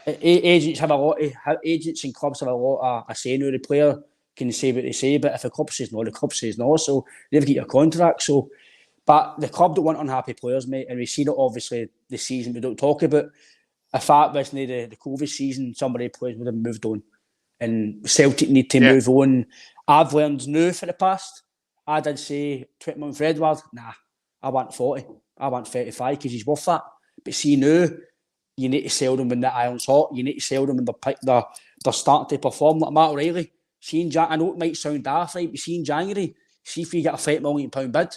Speaker 3: agents and clubs have a lot of say now. The player can say what they say, but if the club says no, the club says no. So they've got your contract. So, but the club don't want unhappy players, mate, and we see that obviously the season we don't talk about. If that wasn't the COVID season, somebody players would have moved on. And Celtic need to move on. I've learned now for the past. I did say 20 million for Edward. Nah, I want 40. I want 35 because he's worth that. But see now, you need to sell them when the iron's hot. You need to sell them when they're starting to perform. Like Matt O'Reilly. I know it might sound daft, right? But see in January, see if you get a £30 million bid.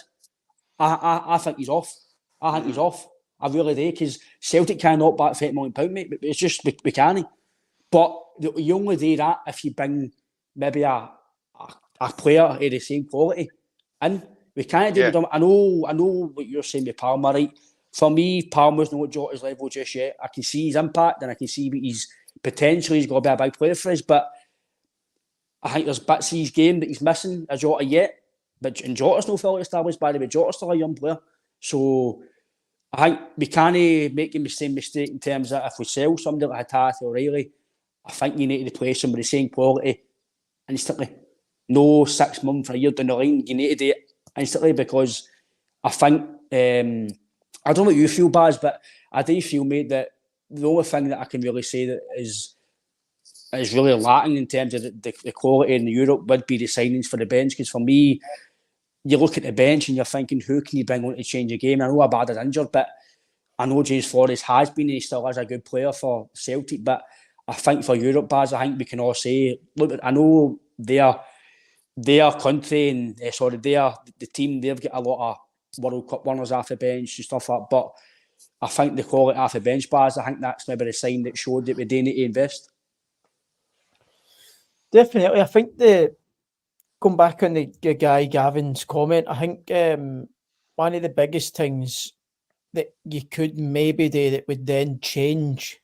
Speaker 3: I think he's off. I think he's off. I really do, because Celtic cannot back £30 million, mate. But it's just we can't. But you only do that if you bring maybe a player of the same quality in. We can't do it. I know what you're saying with Palmer, right? For me, Palmer's not at his level just yet. I can see his impact and I can see what he's potentially going to be a big player for us, but I think there's bits of his game that he's missing a Jota yet. And Jota's not fully established, by the way. Jota's still a young player. So I think we can't make the same mistake in terms of if we sell somebody like Hitachi or O'Reilly, I think you need to replace him with the same quality instantly. No 6 months or a year down the line. You need to do it instantly, because I think, I don't know what you feel, Baz, but I do feel, mate, that the only thing that I can really say that is really lacking in terms of the quality in Europe would be the signings for the bench. Because for me, you look at the bench and you're thinking, who can you bring on to change the game? I know Abad is injured, but I know James Forrest has been and he still is a good player for Celtic. But I think for Europe, Baz, I think we can all say, look, I know their country and the team, they've got a lot of World Cup winners off the bench and stuff like that. But I think the quality off the bench, Baz, I think that's maybe a sign that showed that we do need to invest.
Speaker 2: Definitely. I think going back on the guy Gavin's comment, I think one of the biggest things that you could maybe do that would then change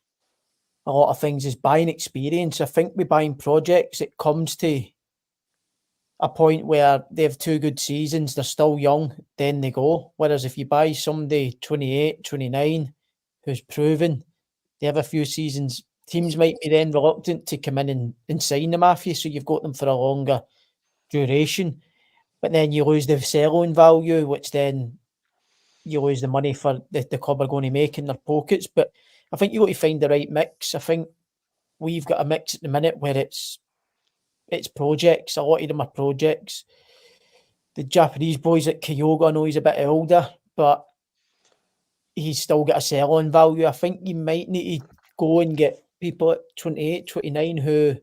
Speaker 2: a lot of things is buying experience. I think with buying projects, it comes to a point where they have 2 good seasons, they're still young, then they go. Whereas if you buy somebody 28, 29, who's proven, they have a few seasons, teams might be then reluctant to come in and sign them after you, so you've got them for a longer duration. But then you lose the sell-on value, which then you lose the money for the club are going to make in their pockets. But I think you've got to find the right mix. I think we've got a mix at the minute where it's projects. A lot of them are projects. The Japanese boys at Kyoga, I know he's a bit older, but he's still got a sell-on value. I think you might need to go and get people at 28, 29 who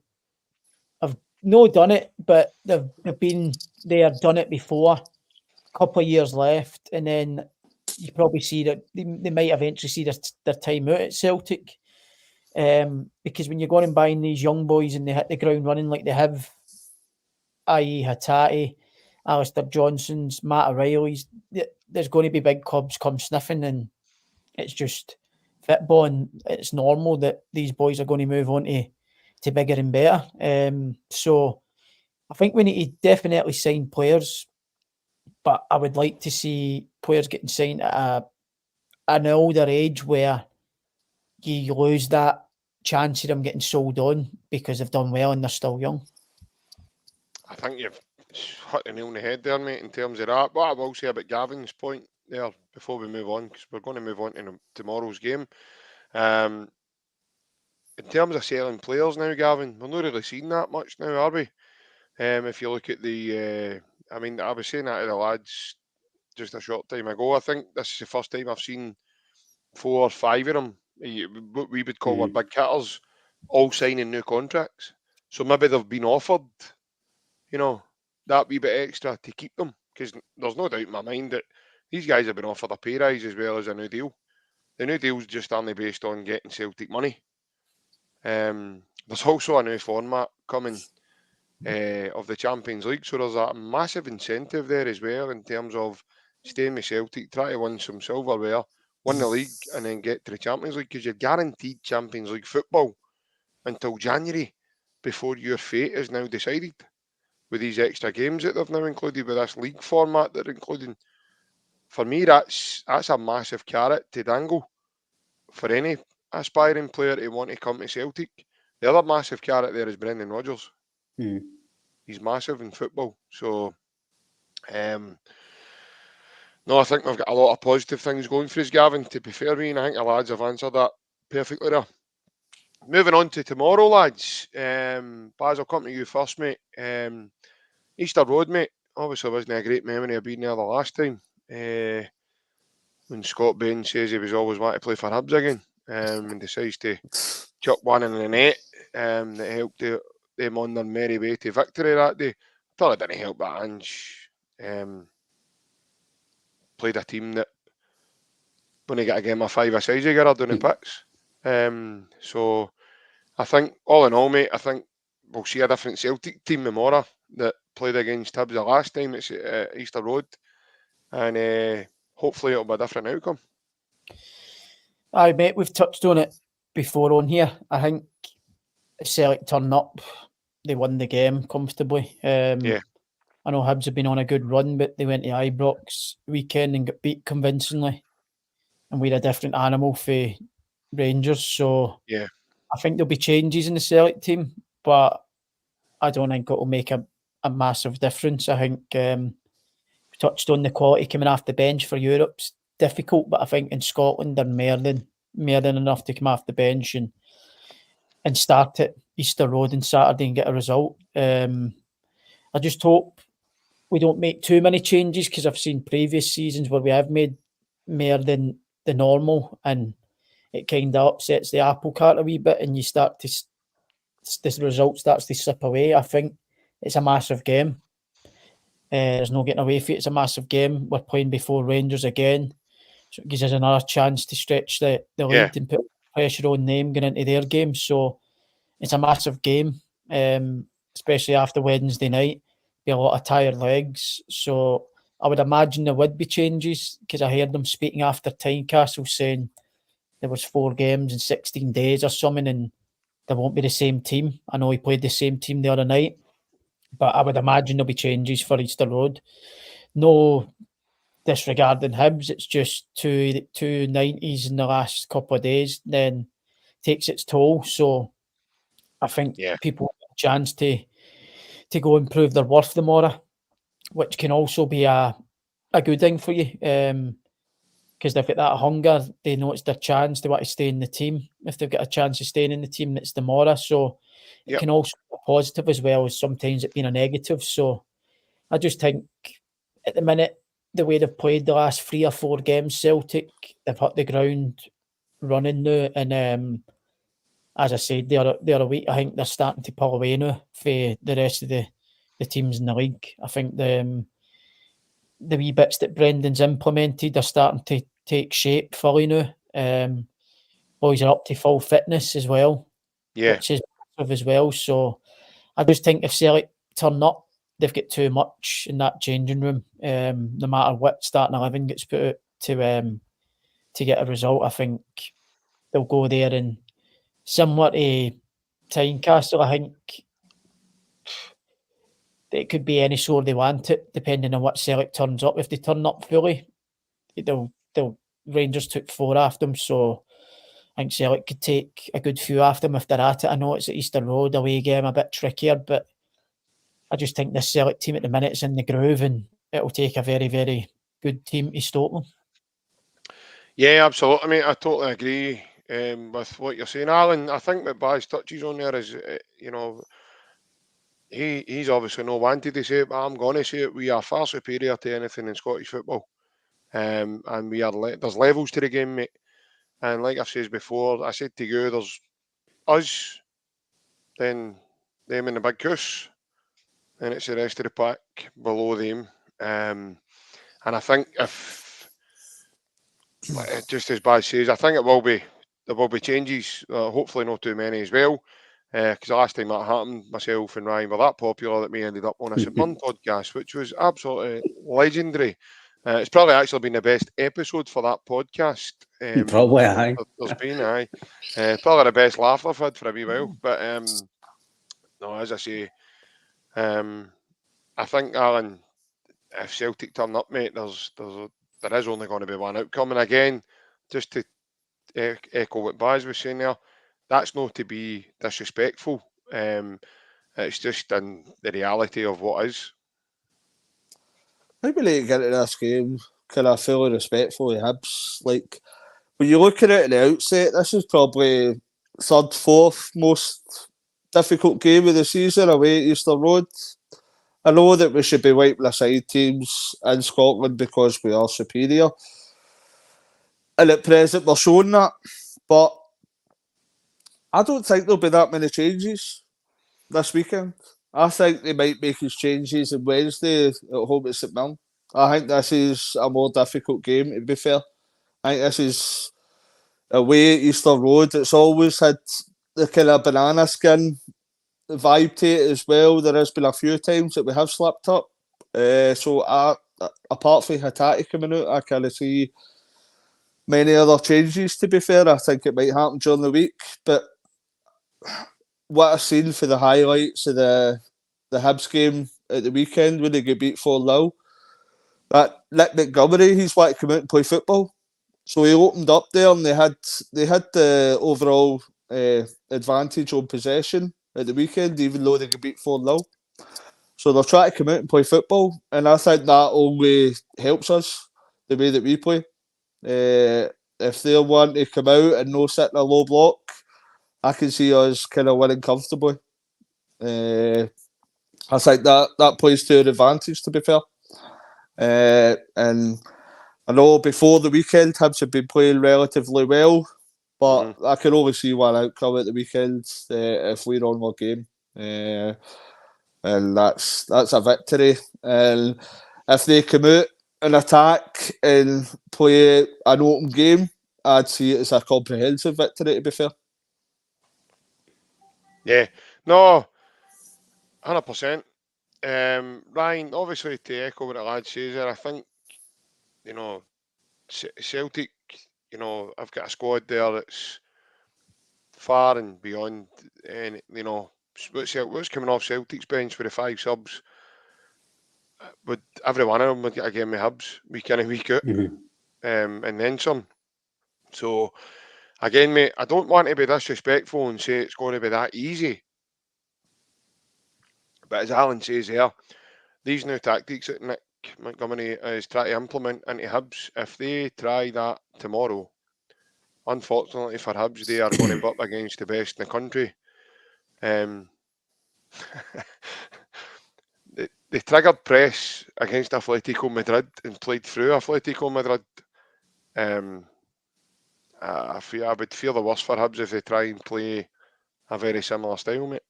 Speaker 2: have not done it, but they've been there, done it before, a couple of years left, and then you probably see that they might eventually see their time out at Celtic. Because when you're going and buying these young boys and they hit the ground running like they have, i.e. Hatate, Alistair Johnson's, Matt O'Reilly's, there's going to be big clubs come sniffing, and it's just football, and it's normal that these boys are going to move on to bigger and better. So I think we need to definitely sign players, but I would like to see players getting signed at an older age where you lose that chance of them getting sold on because they've done well and they're still young.
Speaker 1: I think you've hit the nail on the head there, mate, in terms of that. What I will say about Gavin's point there before we move on, because we're going to move on to tomorrow's game. In terms of selling players now, Gavin, we're not really seeing that much now, are we? If you look at the, I was saying that to the lads just a short time ago. I think this is the first time I've seen 4 or 5 of them, what we would call our big hitters, all signing new contracts. So maybe they've been offered, that wee bit extra to keep them, because there's no doubt in my mind that these guys have been offered a pay rise as well as a new deal. The new deal's just only based on getting Celtic money. There's also a new format coming of the Champions League, so there's a massive incentive there as well in terms of staying with Celtic, try to win some silverware, win the league, and then get to the Champions League, because you're guaranteed Champions League football until January before your fate is now decided with these extra games that they've now included with this league format they're including. For me, that's a massive carrot to dangle for any aspiring player to want to come to Celtic. The other massive carrot there is Brendan Rodgers. He's massive in football. So, no, I think we've got a lot of positive things going for us, Gavin, to be fair, and I think the lads have answered that perfectly there. Moving on to tomorrow, lads. Baz, I'll come to you first, mate. Easter Road, mate. Obviously, wasn't a great memory of being there the last time. when Scott Bain says he was always wanting to play for Hibs again, and decides to chuck one in the net that helped them on their merry way to victory that day. I thought it didn't help that Ange played a team that when he got a game of 5 asides he got down the pitch. So I think all in all, mate, I think we'll see a different Celtic team tomorrow that played against Hibs the last time it's at Easter Road, and hopefully it'll be a different outcome.
Speaker 2: Aye, mate, we've touched on it before on here. I think Celtic turned up, they won the game comfortably.
Speaker 1: Yeah.
Speaker 2: I know Hibs have been on a good run, but they went to Ibrox weekend and got beat convincingly. And we're a different animal for Rangers. So
Speaker 1: yeah,
Speaker 2: I think there'll be changes in the Celtic team, but I don't think it'll make a massive difference. I think we touched on the quality coming off the bench for Europe's difficult, but I think in Scotland they're more than enough to come off the bench and start at Easter Road on Saturday and get a result. I just hope we don't make too many changes, because I've seen previous seasons where we have made more than the normal, and it kind of upsets the apple cart a wee bit, and you start to this result starts to slip away. I think it's a massive game. There's no getting away from it. It's a massive game. We're playing before Rangers again, so it gives us another chance to stretch the lead and put pressure on them going into their game. So it's a massive game, especially after Wednesday night. Be a lot of tired legs. So I would imagine there would be changes, because I heard them speaking after Tynecastle saying there was 4 games in 16 days or something, and there won't be the same team. I know he played the same team the other night, but I would imagine there'll be changes for Easter Road. No disregarding Hibs, it's just two 90s in the last couple of days, then takes its toll. So I think people have a chance to go and prove their worth tomorrow, which can also be a good thing for you, because they've got that hunger. They know it's their chance. They want to stay in the team. If they've got a chance of staying in the team, it's tomorrow. So it can also be a positive as well as sometimes it being a negative. So I just think at the minute, the way they've played the last 3 or 4 games, Celtic, they've hit the ground running now. And as I said the other week, I think they're starting to pull away now for the rest of the teams in the league. I think the wee bits that Brendan's implemented are starting to take shape fully now. Boys are up to full fitness as well, which is massive as well. So I just think if Celtic turn up, they've got too much in that changing room. No matter what starting 11 gets put out to get a result, I think they'll go there. And similar to Tynecastle, I think it could be any score they want it, depending on what Celtic turns up. If they turn up fully, they'll Rangers took 4 after them, so I think Celtic could take a good few after them if they're at it. I know it's at Easter Road, away game, a bit trickier, but I just think this Celtic team at the minute is in the groove, and it'll take a very, very good team to stop them.
Speaker 1: Yeah, absolutely. I mean, I totally agree with what you're saying, Alan. I think what Baz touches on there is, he's obviously not wanted to say it, but I'm going to say it. We are far superior to anything in Scottish football, and we are. There's levels to the game, mate. And like I've said before, I said to you, there's us, then them in the big goose, and it's the rest of the pack below them. And I think if, just as Baz says, I think there will be changes. Hopefully not too many as well. Because the last time that happened, myself and Ryan were that popular that we ended up on a St Mirren podcast, which was absolutely legendary. It's probably actually been the best episode for that podcast.
Speaker 3: Probably, aye.
Speaker 1: There's been, probably the best laugh I've had for a wee while. But no, as I say, I think, Alan, if Celtic turn up, mate, there is only going to be one outcome. And again, just to echo what Baz was saying there, that's not to be disrespectful. It's just in the reality of what is.
Speaker 4: I think we need to get into this game kind of fully respectful of Hibs. Like, when you look at it at the outset, this is probably 3rd, 4th most difficult game of the season away at Easter Road. I know that we should be wiping aside teams in Scotland because we are superior. and at present we're showing that. But I don't think there'll be that many changes this weekend. I think they might make his changes on Wednesday at home at St Mirren. I think this is a more difficult game, to be fair. I think this is away at Easter Road. It's always had the kind of banana skin vibe to it as well. There has been a few times that we have slipped up. Apart from Hatate coming out, I can't see many other changes, to be fair. I think it might happen during the week. But what I've seen for the highlights of the Hibs game at the weekend when they get beat 4-0, that Nick Montgomery, he's wanted to come out and play football. So he opened up there and they had the overall advantage on possession at the weekend, even though they get beat 4-0. So they're trying to come out and play football, and I think that only helps us, the way that we play. If they want to come out and no sit in a low block, I can see us kind of winning comfortably. I think that plays to our advantage, to be fair. And I know before the weekend, Hibs have been playing relatively well, but I can only see one outcome at the weekend if we're on our game. And that's a victory. And if they come out and attack and play an open game, I'd see it as a comprehensive victory, to be fair.
Speaker 1: Yeah, no, 100%. Ryan, obviously to echo what the lad says there, I think, Celtic, I've got a squad there that's far and beyond, and what's coming off Celtic's bench for the 5 subs, would every one of them would get a game with Hibs week in and week out, and then some. So again, mate, I don't want to be disrespectful and say it's going to be that easy, but as Alan says here, these new tactics that Nick Montgomery is trying to implement into Hibs, if they try that tomorrow, unfortunately for Hibs, they are going to butt against the best in the country. They triggered press against Atletico Madrid and played through Atletico Madrid. I would feel the worst for Hibs if they try and play a very similar style, mate.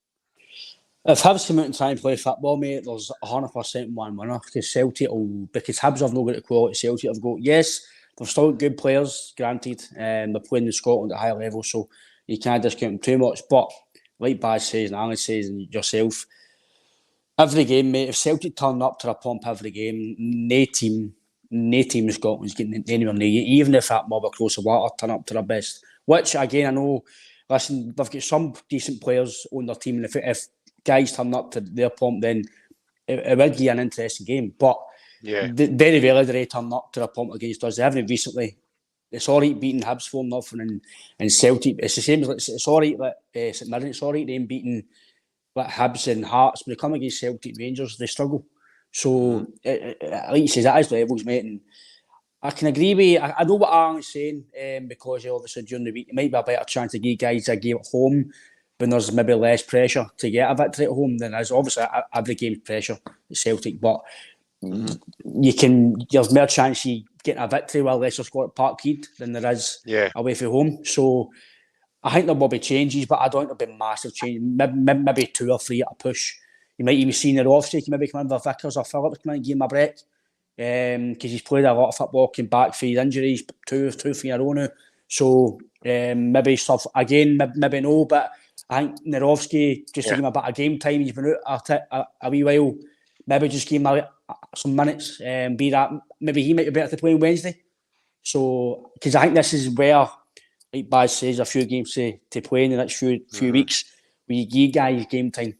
Speaker 3: If Hibs come out and try and play football, mate, there's 100% one winner. Because Hibs have not got the quality Celtic have got. Yes, they've still got good players, granted, and they're playing in Scotland at a high level, so you can't discount them too much. But like Baz says, and Alan says, and yourself, every game, mate, if Celtic turn up to a pump every game, no team in Scotland's getting anywhere near you, even if that mob across the water turn up to their best. Which, again, I know, listen, they've got some decent players on their team, and if guys turn up to their pump, then it would be an interesting game. But very rarely do they turn up to their pump against us. They haven't recently. It's all right beating Hibs 4-0 and Celtic. It's the same as it's all right that St Mirren. It's all right them beating like Hibs and Hearts, but they come against Celtic Rangers, they struggle. So, like you say, that is levels, mate. And I can agree with you. I know what Alan's saying, because obviously during the week, it might be a better chance to give guys a game at home when there's maybe less pressure to get a victory at home than there's obviously every game's pressure at Celtic. But there's more chance of getting a victory while Leicester score at Parkhead than there is away from home. So, I think there will be changes, but I don't think there'll be massive change. Maybe 2 or 3 at a push. You might even see in the off streak, maybe come in with Vickers or Phillips come in and give him a break. Because he's played a lot of football, came back for his injuries, 2 or 3 in a row now. So maybe stuff again, maybe no, but I think Nerowski, just to give him a bit of game time, he's been out a wee while. Maybe just give him some minutes. Be that maybe he might be better to play on Wednesday. So, because I think this is where, like Baz says, a few games to play in the next few weeks, where you give guys game time.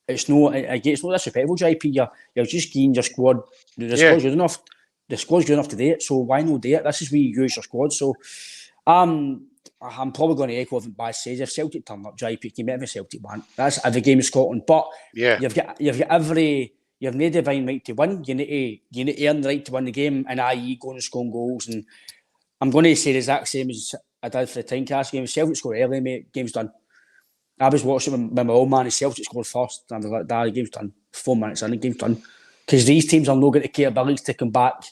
Speaker 3: It's not disrespectful, JP. You're just giving your squad. The squad's good enough. The squad's good enough to do it. So why not do it? This is where you use your squad. So I'm probably going to echo what Baz says. If Celtic turn up, JP, you whatever Celtic want. That's every game in Scotland. But you've got no divine right to win. You need to earn the right to win the game, and i.e. going and scoring goals. And I'm going to say the exact same as I did for the Tynecast game. If Celtic score early, mate, game's done. I was watching with my old man, and Celtic scored first, and I was like, the game's done. 4 minutes in, the game's done. Because these teams are not going to capabilities to come back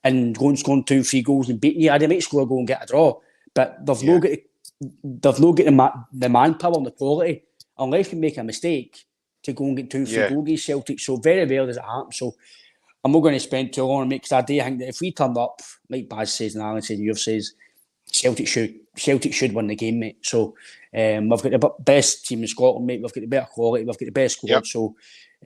Speaker 3: and go and score 2-3 goals and beating you. They might score a goal and get a draw, but they've not got the manpower and the quality, unless we make a mistake, to go and get 2-3 goals against Celtic. So very rare does it happen. So I'm not going to spend too long on it, because I do think that if we turned up, like Baz says and Alan says and you've says, Celtic should win the game, mate. So we've got the best team in Scotland, mate. We've got the better quality. We've got the best squad. So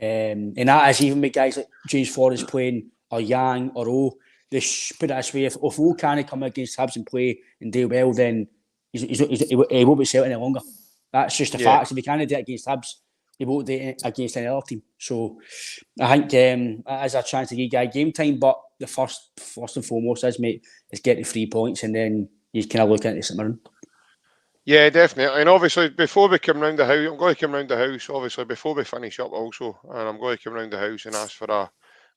Speaker 3: and that is even with guys like James Forrest playing, or Yang, or O. Put it this way: if O can't come against Hibs and play and do well, then he won't be Celtic any longer. That's just a fact. If he can't do it against Hibs, he won't do it against any other team. So I think it is a chance to give guy game time. But the first and foremost is, mate, is get the 3 points, and then you kind of look into something.
Speaker 1: Yeah, definitely. And obviously, before we come round the house, I'm going to come round the house, obviously, before we finish up also. And I'm going to come round the house and ask for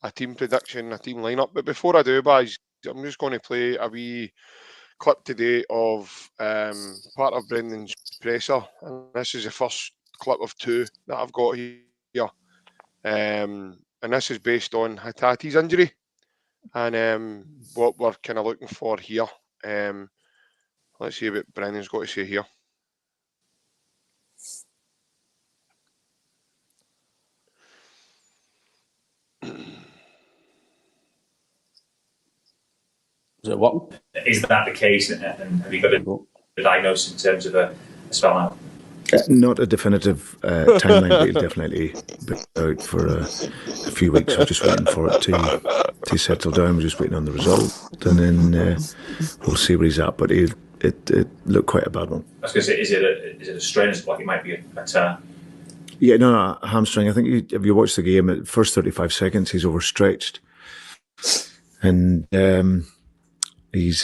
Speaker 1: a team prediction, a team lineup. But before I do, guys, I'm just going to play a wee clip today of part of Brendan's presser. And this is the first clip of 2 that I've got here. And this is based on Hatate's injury and what we're kind of looking for here. Let's see what Brendan's got to say here.
Speaker 3: Is it working?
Speaker 5: Is that the case? And have you got a diagnosis in terms of a spell out?
Speaker 6: Not a definitive timeline, but he'll definitely be out for a few weeks. We're just waiting for it to settle down. We're just waiting on the result, and then we'll see where he's at. But it looked quite a bad one.
Speaker 5: I was going to say, is it a strain? Like it might be a tear?
Speaker 6: Yeah, no, hamstring. I think if you watch the game, at the first 35 seconds, he's overstretched, and he's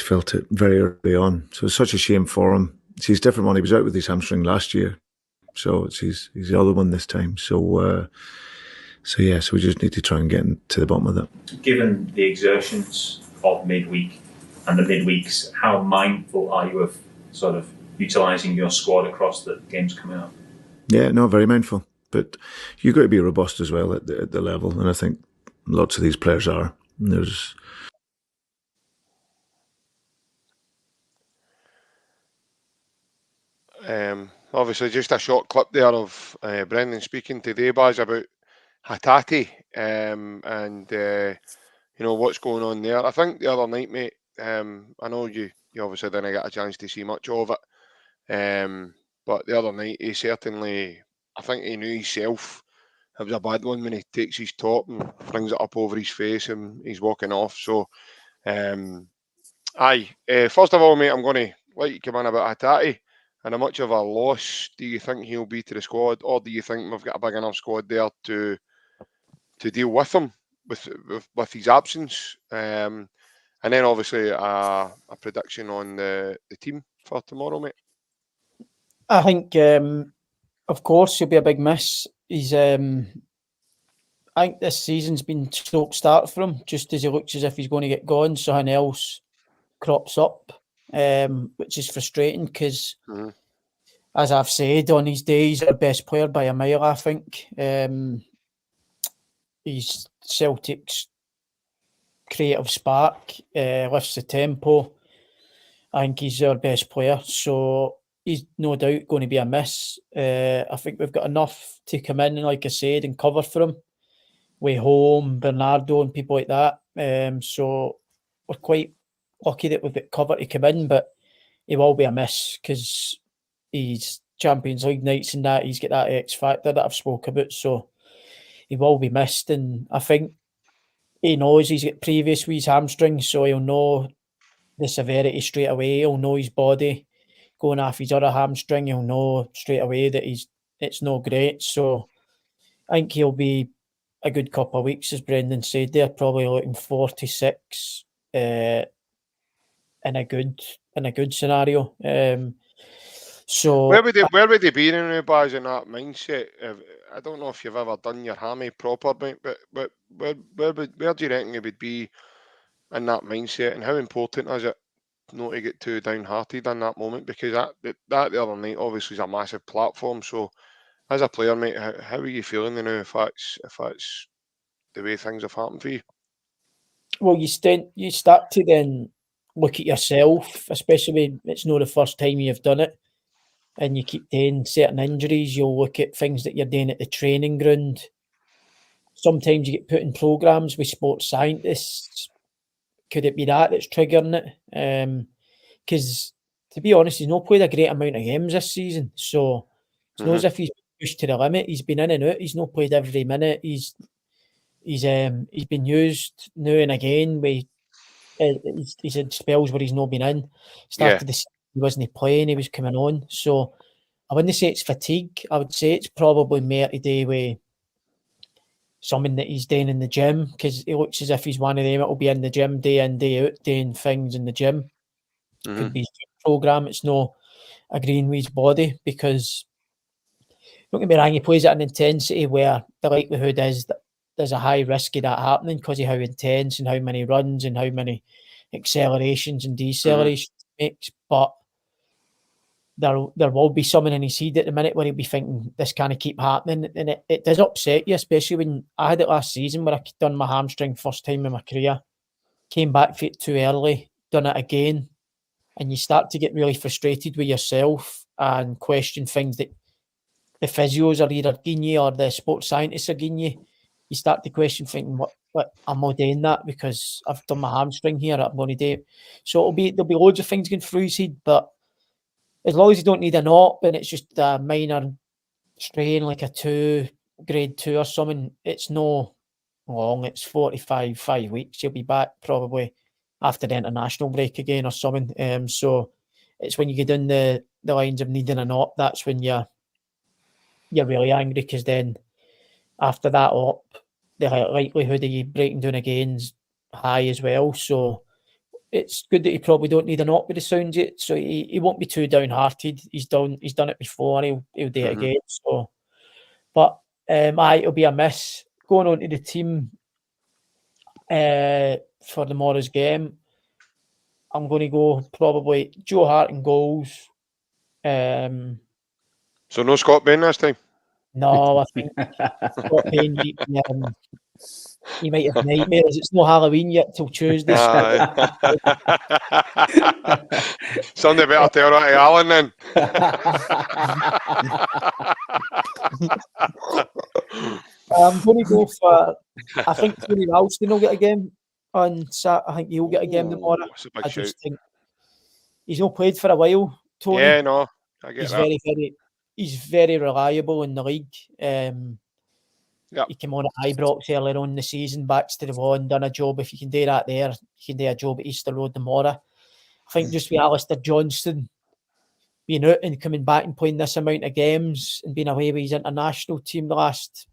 Speaker 6: felt it very early on. So it's such a shame for him. He's different when he was out with his hamstring last year, so he's the other one this time. So we just need to try and get to the bottom of that.
Speaker 5: Given the exertions of midweek and the midweeks, how mindful are you of sort of utilising your squad across the games coming up?
Speaker 6: Yeah, no, very mindful. But you've got to be robust as well at the level, and I think lots of these players are. And there's
Speaker 1: obviously just a short clip there of Brendan speaking today, Baz, about Hatate and what's going on there. I think the other night, mate, I know you obviously didn't get a chance to see much of it, but the other night he certainly, I think he knew himself it was a bad one when he takes his top and brings it up over his face and he's walking off. So first of all, mate, I'm going to let you come in about Hatate. And how much of a loss do you think he'll be to the squad, or do you think we've got a big enough squad there to deal with him with his absence? And then obviously a prediction on the team for tomorrow, mate.
Speaker 2: I think, of course, he'll be a big miss. He's, I think this season's been a slow start for him. Just as he looks as if he's going to get gone, something else crops up, which is frustrating because. Mm-hmm. As I've said, on his day, he's our best player by a mile, I think. He's Celtic's creative spark, lifts the tempo. I think he's our best player, so he's no doubt going to be a miss. I think we've got enough to come in, like I said, and cover for him. Way home, Bernardo and people like that. So we're quite lucky that we've got cover to come in, but he will be a miss because he's Champions League nights and that, he's got that X factor that I've spoke about, so he will be missed. And I think he knows he's got previous with his hamstring, so he'll know the severity straight away. He'll know his body going off his other hamstring. He'll know straight away that it's no great. So I think he'll be a good couple of weeks, as Brendan said there, probably looking 4 to 6 in a good scenario. So
Speaker 1: where would he be now, Baz, in that mindset? I don't know if you've ever done your hammy proper, mate, but where do you reckon he would be in that mindset, and how important is it not to get too downhearted in that moment? Because that the other night obviously is a massive platform. So as a player, mate, how are you feeling now if that's the way things have happened for you?
Speaker 2: Well, you start to then look at yourself, especially when it's not the first time you've done it, and you keep doing certain injuries. You'll look at things that you're doing at the training ground. Sometimes you get put in programs with sports scientists. Could it be that's triggering it? Because to be honest, he's not played a great amount of games this season, so it's not as if he's pushed to the limit. He's been in and out. He's not played every minute. He's been used now and again. He's had spells where he's not been in. Started the season, he wasn't playing. He was coming on. So I wouldn't say it's fatigue. I would say it's probably more to do with something that he's doing in the gym, because he looks as if he's one of them that will be in the gym day in, day out, doing things in the gym. Could be his program. It's not agreeing with his body, because don't get me wrong, he plays at an intensity where the likelihood is that there's a high risk of that happening because of how intense and how many runs and how many accelerations and decelerations he makes. But there will be something in his head at the minute where he'll be thinking, this can't keep happening. And it does upset you, especially when I had it last season where I done my hamstring first time in my career, came back for it too early, done it again, and you start to get really frustrated with yourself and question things that the physios are either giving you or the sports scientists are giving you. You start to question, thinking, what I'm not doing that because I've done my hamstring here, I'm going to do it. So there'll be loads of things going through his head, but as long as you don't need an op and it's just a minor strain like a grade 2 or something, it's no long, it's 5 weeks. You'll be back probably after the international break again or something. So it's when you get in the lines of needing an op, that's when you're really angry, because then after that op, the likelihood of you breaking down again is high as well. So it's good that he probably don't need an op with the sounds yet. So he won't be too downhearted. He's done it before. He'll do it again. So, but it'll be a miss going on to the team for tomorrow's game. I'm going to go probably Joe Hart in goals.
Speaker 1: So no Scott Bain this time?
Speaker 2: No, I think Scott Bain he might have nightmares. It's no Halloween yet till Tuesday.
Speaker 1: Somebody better tell that to Alan then.
Speaker 2: I'm going to go for, I think Tony Ralston will get a game on Saturday. I think he'll get a game tomorrow. I just think he's not played for a while, Tony.
Speaker 1: Yeah, no, I get that.
Speaker 2: He's very reliable in the league. He came on at Ibrox earlier on in the season, backs to the wall and done a job. If you can do that there, you can do a job at Easter Road tomorrow. I think just with Alistair Johnston being out and coming back and playing this amount of games and being away with his international team the last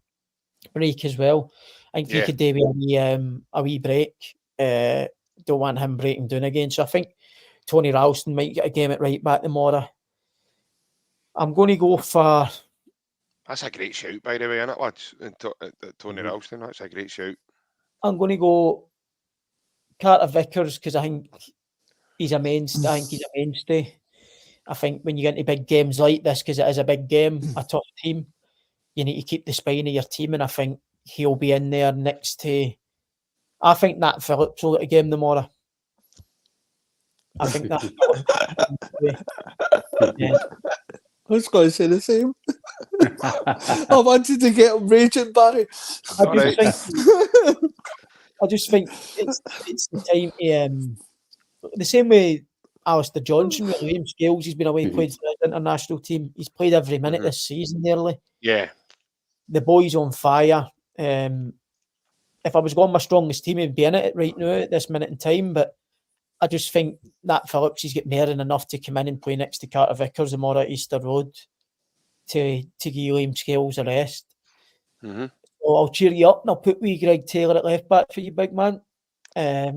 Speaker 2: break as well, I think he could do a wee break. Don't want him breaking down again. So I think Tony Ralston might get a game at right back tomorrow. I'm going to go for...
Speaker 1: That's a great shout, by the way, isn't it, lads? Tony Ralston, that's a great shout.
Speaker 2: I'm going to go Carter Vickers, because I think he's a mainstay. I think when you get into big games like this, because it is a big game, a tough team, you need to keep the spine of your team, and I think he'll be in there next to... I think Nat Phillips will get a game tomorrow. I think that...
Speaker 4: I was going to say the same. I wanted to get him raging, Barry.
Speaker 2: I just think it's the time to, the same way Alistair Johnson with Liam Scales, he's been away, played for the international team. He's played every minute this season nearly.
Speaker 1: Yeah.
Speaker 2: The boy's on fire. If I was going my strongest team, he'd be in it right now at this minute in time, but I just think Nat Phillips, he's got more than enough to come in and play next to Carter Vickers tomorrow at Easter Road to give Liam Scales a rest. So I'll cheer you up and I'll put wee Greg Taylor at left back for you, big man. I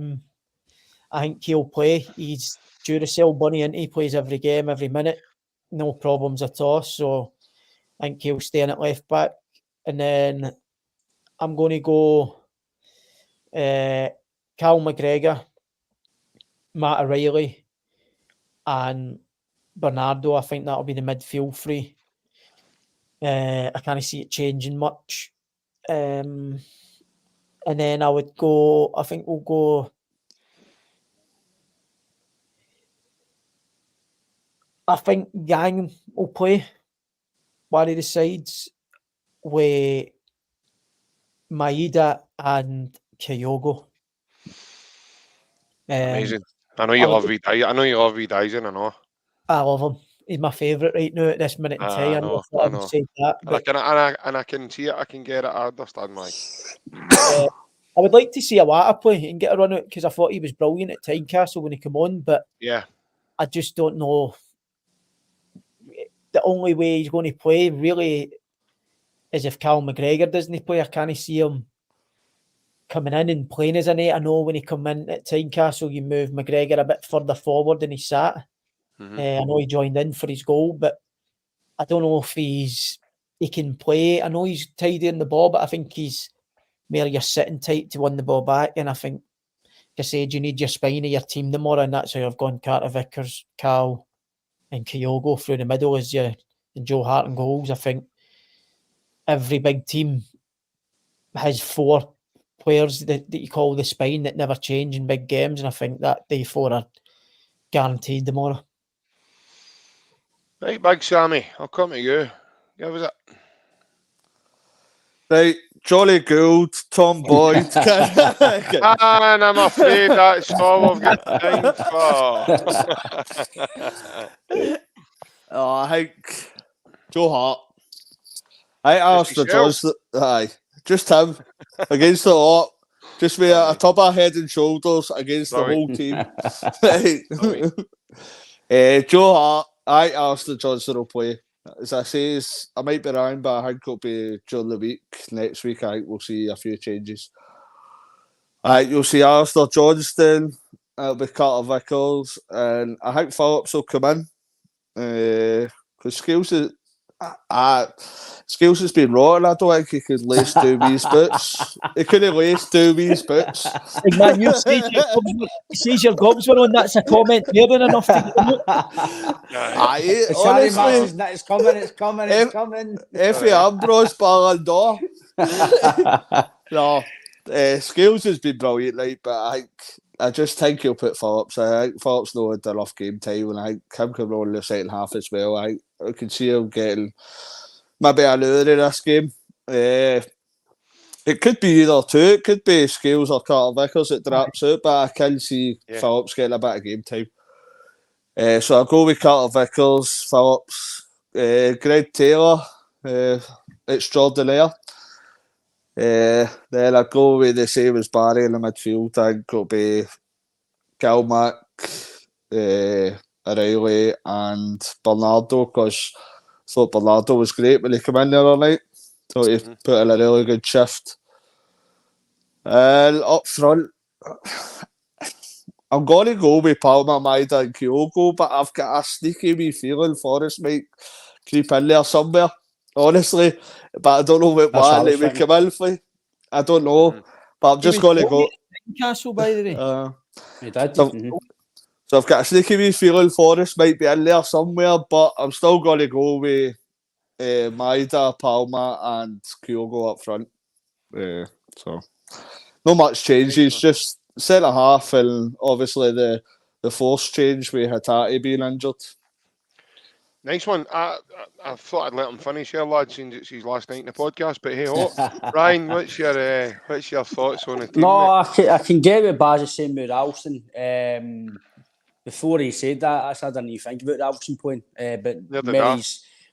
Speaker 2: think he'll play. He's Duracell bunny, and he plays every game, every minute. No problems at all. So I think he'll stay in at left back. And then I'm going to go Cal McGregor, Matt O'Reilly, and Bernardo. I think that'll be the midfield three. I can't see it changing much. And then I think we'll go. I think Yang will play one of the sides with Maeda and Kyogo.
Speaker 1: Amazing. I know you love Dyson, I know.
Speaker 2: I love him. He's my favourite right now at this minute in time.
Speaker 1: I
Speaker 2: I
Speaker 1: know.
Speaker 2: thought I would say that, but
Speaker 1: I can see it. I can get it. I understand why.
Speaker 2: I would like to see Awata play and get a run out because I thought he was brilliant at Tynecastle when he came on, but
Speaker 1: yeah,
Speaker 2: I just don't know. The only way he's going to play really is if Cal McGregor doesn't play. I can't see him coming in and playing as an 8. I know when he come in at Tynecastle, you move McGregor a bit further forward than he sat.
Speaker 1: Mm-hmm.
Speaker 2: I know he joined in for his goal, but I don't know if he can play. I know he's tidy in the ball, but I think he's more you're sitting tight to win the ball back. And I think, like I said, you need your spine of your team tomorrow, and that's how I've gone Carter Vickers, Cal, and Kyogo through the middle as you and Joe Hart and goals. I think every big team has 4 players that you call the spine that never change in big games, and I think that they 4 are guaranteed tomorrow.
Speaker 1: Right, Big Sammy, I'll come to you. Give us it.
Speaker 4: Right, Jolly Gould, Tom Boyd.
Speaker 1: And I'm afraid that's all I've got time for.
Speaker 4: I think Joe Hart. I asked the judge that. Aye, just him against the lot. Just with a top of head and shoulders against the whole team. Joe Hart. I asked the judge that will play. As I say, I might be wrong, but I think it'll be during the week. Next week, I think we'll see a few changes. You'll see Alistair Johnston, it'll be Carter Vickers, and I think Phillips will come in. Because Skills has been rotten. I don't think he could lace Dewey's boots. He couldn't lace Dewey's boots.
Speaker 2: Like, man, you sees your gobs were on. That's a comment more than enough to get them out.
Speaker 3: Honestly, it's coming.
Speaker 4: Effie Ambrose Ballon d'Or. No, Skills has been brilliant, like, but I just think he'll put Phillips. I think Phillips knows enough game time, and I think him coming on in the second half as well. I can see him getting maybe a lure in this game. It could be either two. It could be Scales or Carter Vickers that drops out, but I can see Phillips getting a bit of game time. So I'll go with Carter Vickers, Phillips, Greg Taylor, extraordinaire. Then I'll go with the same as Barry in the midfield. I think it'll be Gilmack, O'Reilly and Bernardo, because I thought Bernardo was great when he came in the other night. Thought he put in a really good shift. Up front, I'm going to go with Palmer, Maeda and Kyogo, but I've got a sneaky wee feeling Forrest might creep in there somewhere, honestly. But I don't know what one they would come in for. I don't know. But I'm just going to go.
Speaker 2: Castle, by the way.
Speaker 3: He did.
Speaker 4: So I've got a sneaky wee feeling Forrest might be in there somewhere, but I'm still going to go with Maeda, Palmer and Kyogo up front. So not much changes, just centre half and obviously the force change with Hatate being injured.
Speaker 1: Nice one. I thought I'd let him finish here, lad, since it's his last night in the podcast. But hey, Ryan, what's your thoughts on the team?
Speaker 3: No, I can get what Baz is saying with Ralston. Before he said that, I didn't even think about Ralston playing. But the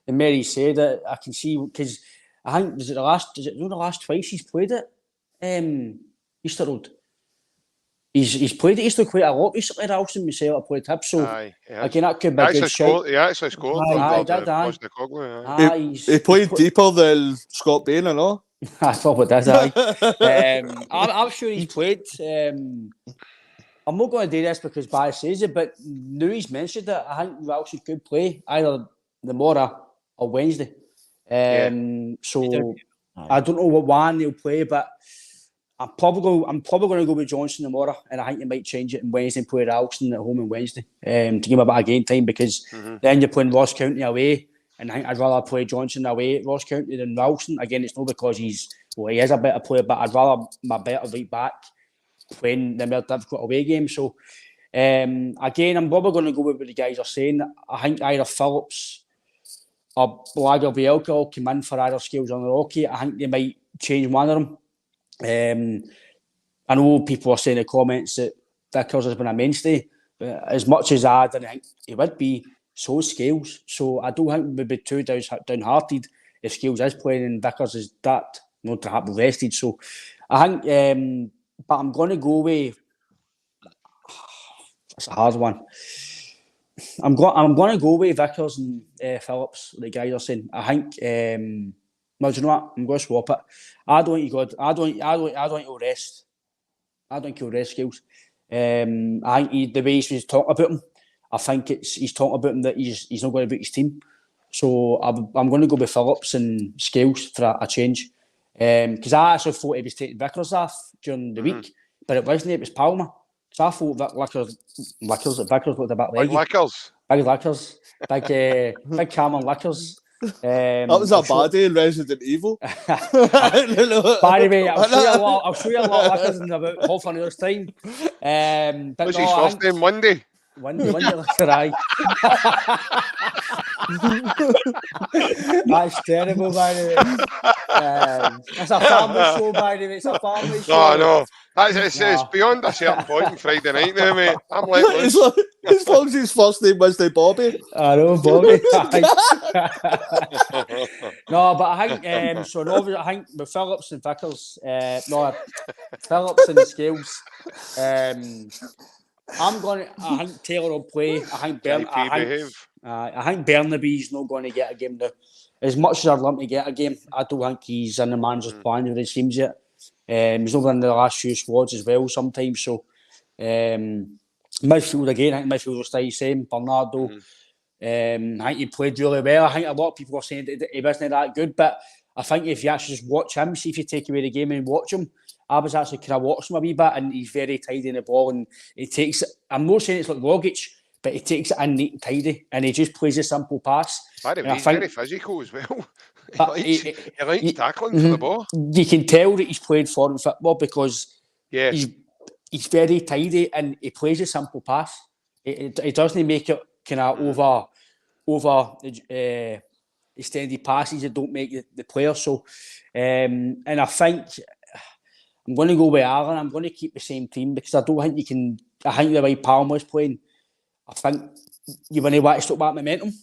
Speaker 3: more he said it, I can see, because I think the last twice he's played it? Easter Road. He's played it Easter quite a lot recently. Ralston myself played Hibs, so again that could be a good shout.
Speaker 1: He actually scored.
Speaker 4: He played deeper than Scott Bain, I know.
Speaker 3: I probably did. I'm sure he's played. I'm not going to do this because Barry says it, but now he's mentioned it, I think Ralston could play either tomorrow or Wednesday. So I don't know what one they'll play, but I'm probably going to go with Johnson tomorrow, and I think you might change it on Wednesday and play Ralston at home on Wednesday to give him a bit of game time, because then you're playing Ross County away, and I think I'd rather play Johnson away at Ross County than Ralston. Again, it's not because he's well, he is a better player, but I'd rather my better right back playing the more difficult away game. So, again, I'm probably going to go with what the guys are saying. I think either Phillips or Blager Bielka will come in for either Scales or Rocky. I think they might change one of them. I know people are saying in the comments that Vickers has been a mainstay, but as much as I didn't think he would be, so is Scales. So I don't think we'd be too downhearted if Scales is playing and Vickers is that not to have rested. So I think, but I'm going to go with. It's a hard one. I'm going to go with Vickers and Phillips. The guys are saying. I think. Well, do you know what? I'm going to swap it. I don't think he'll rest. I don't think he'll rest Scales. I think the way he's talking about him, I think he's talking about him that he's not going to beat his team. So I'm going to go with Phillips and Scales for a change. Because I actually thought he was taking Vickers off during the week, but it wasn't. It was Palmer. So I thought that Vickers looked a bit leggy. Big Lickers. Big Cameron Lickers.
Speaker 4: That was a baddie in Resident Evil.
Speaker 3: By the way, I'll show you a lot of Lickers in about half an hour's time.
Speaker 1: What's his first name? Wendy?
Speaker 3: Wendy Licker, aye. That's terrible, by the way. It's a family show, by the way. It's a family show.
Speaker 1: No. It's beyond a certain point on Friday night now, mate. I'm like,
Speaker 4: as long as his first name was Bobby.
Speaker 3: I know, Bobby. No, but I think, so obviously, I think with Phillips and Vickers, Phillips and Scales, I think Taylor will play. I think Bernaby's not going to get a game now. As much as I'd love to get a game, I don't think he's in the manager's plan with his teams yet. He's not in the last few squads as well sometimes. So midfield again, I think midfield will stay the same. Bernardo, I think he played really well. I think a lot of people are saying that he wasn't that good, but I think if you actually just watch him, see if you take away the game and watch him, I was actually kind of watching him a wee bit, and he's very tidy in the ball, and he takes it. I'm not saying it's like Rogic, but he takes it in neat and tidy, and he just plays a simple pass.
Speaker 1: By the way, he's very physical as well. He likes tackling for the ball.
Speaker 3: You can tell that he's played foreign football because he's very tidy and he plays a simple pass. He doesn't make it kind of over extended passes that don't make the player. So, and I think I'm going to go with Aaron. I'm going to keep the same team because I don't think you can. I think the way Palmer's playing, I think you want to stop that momentum.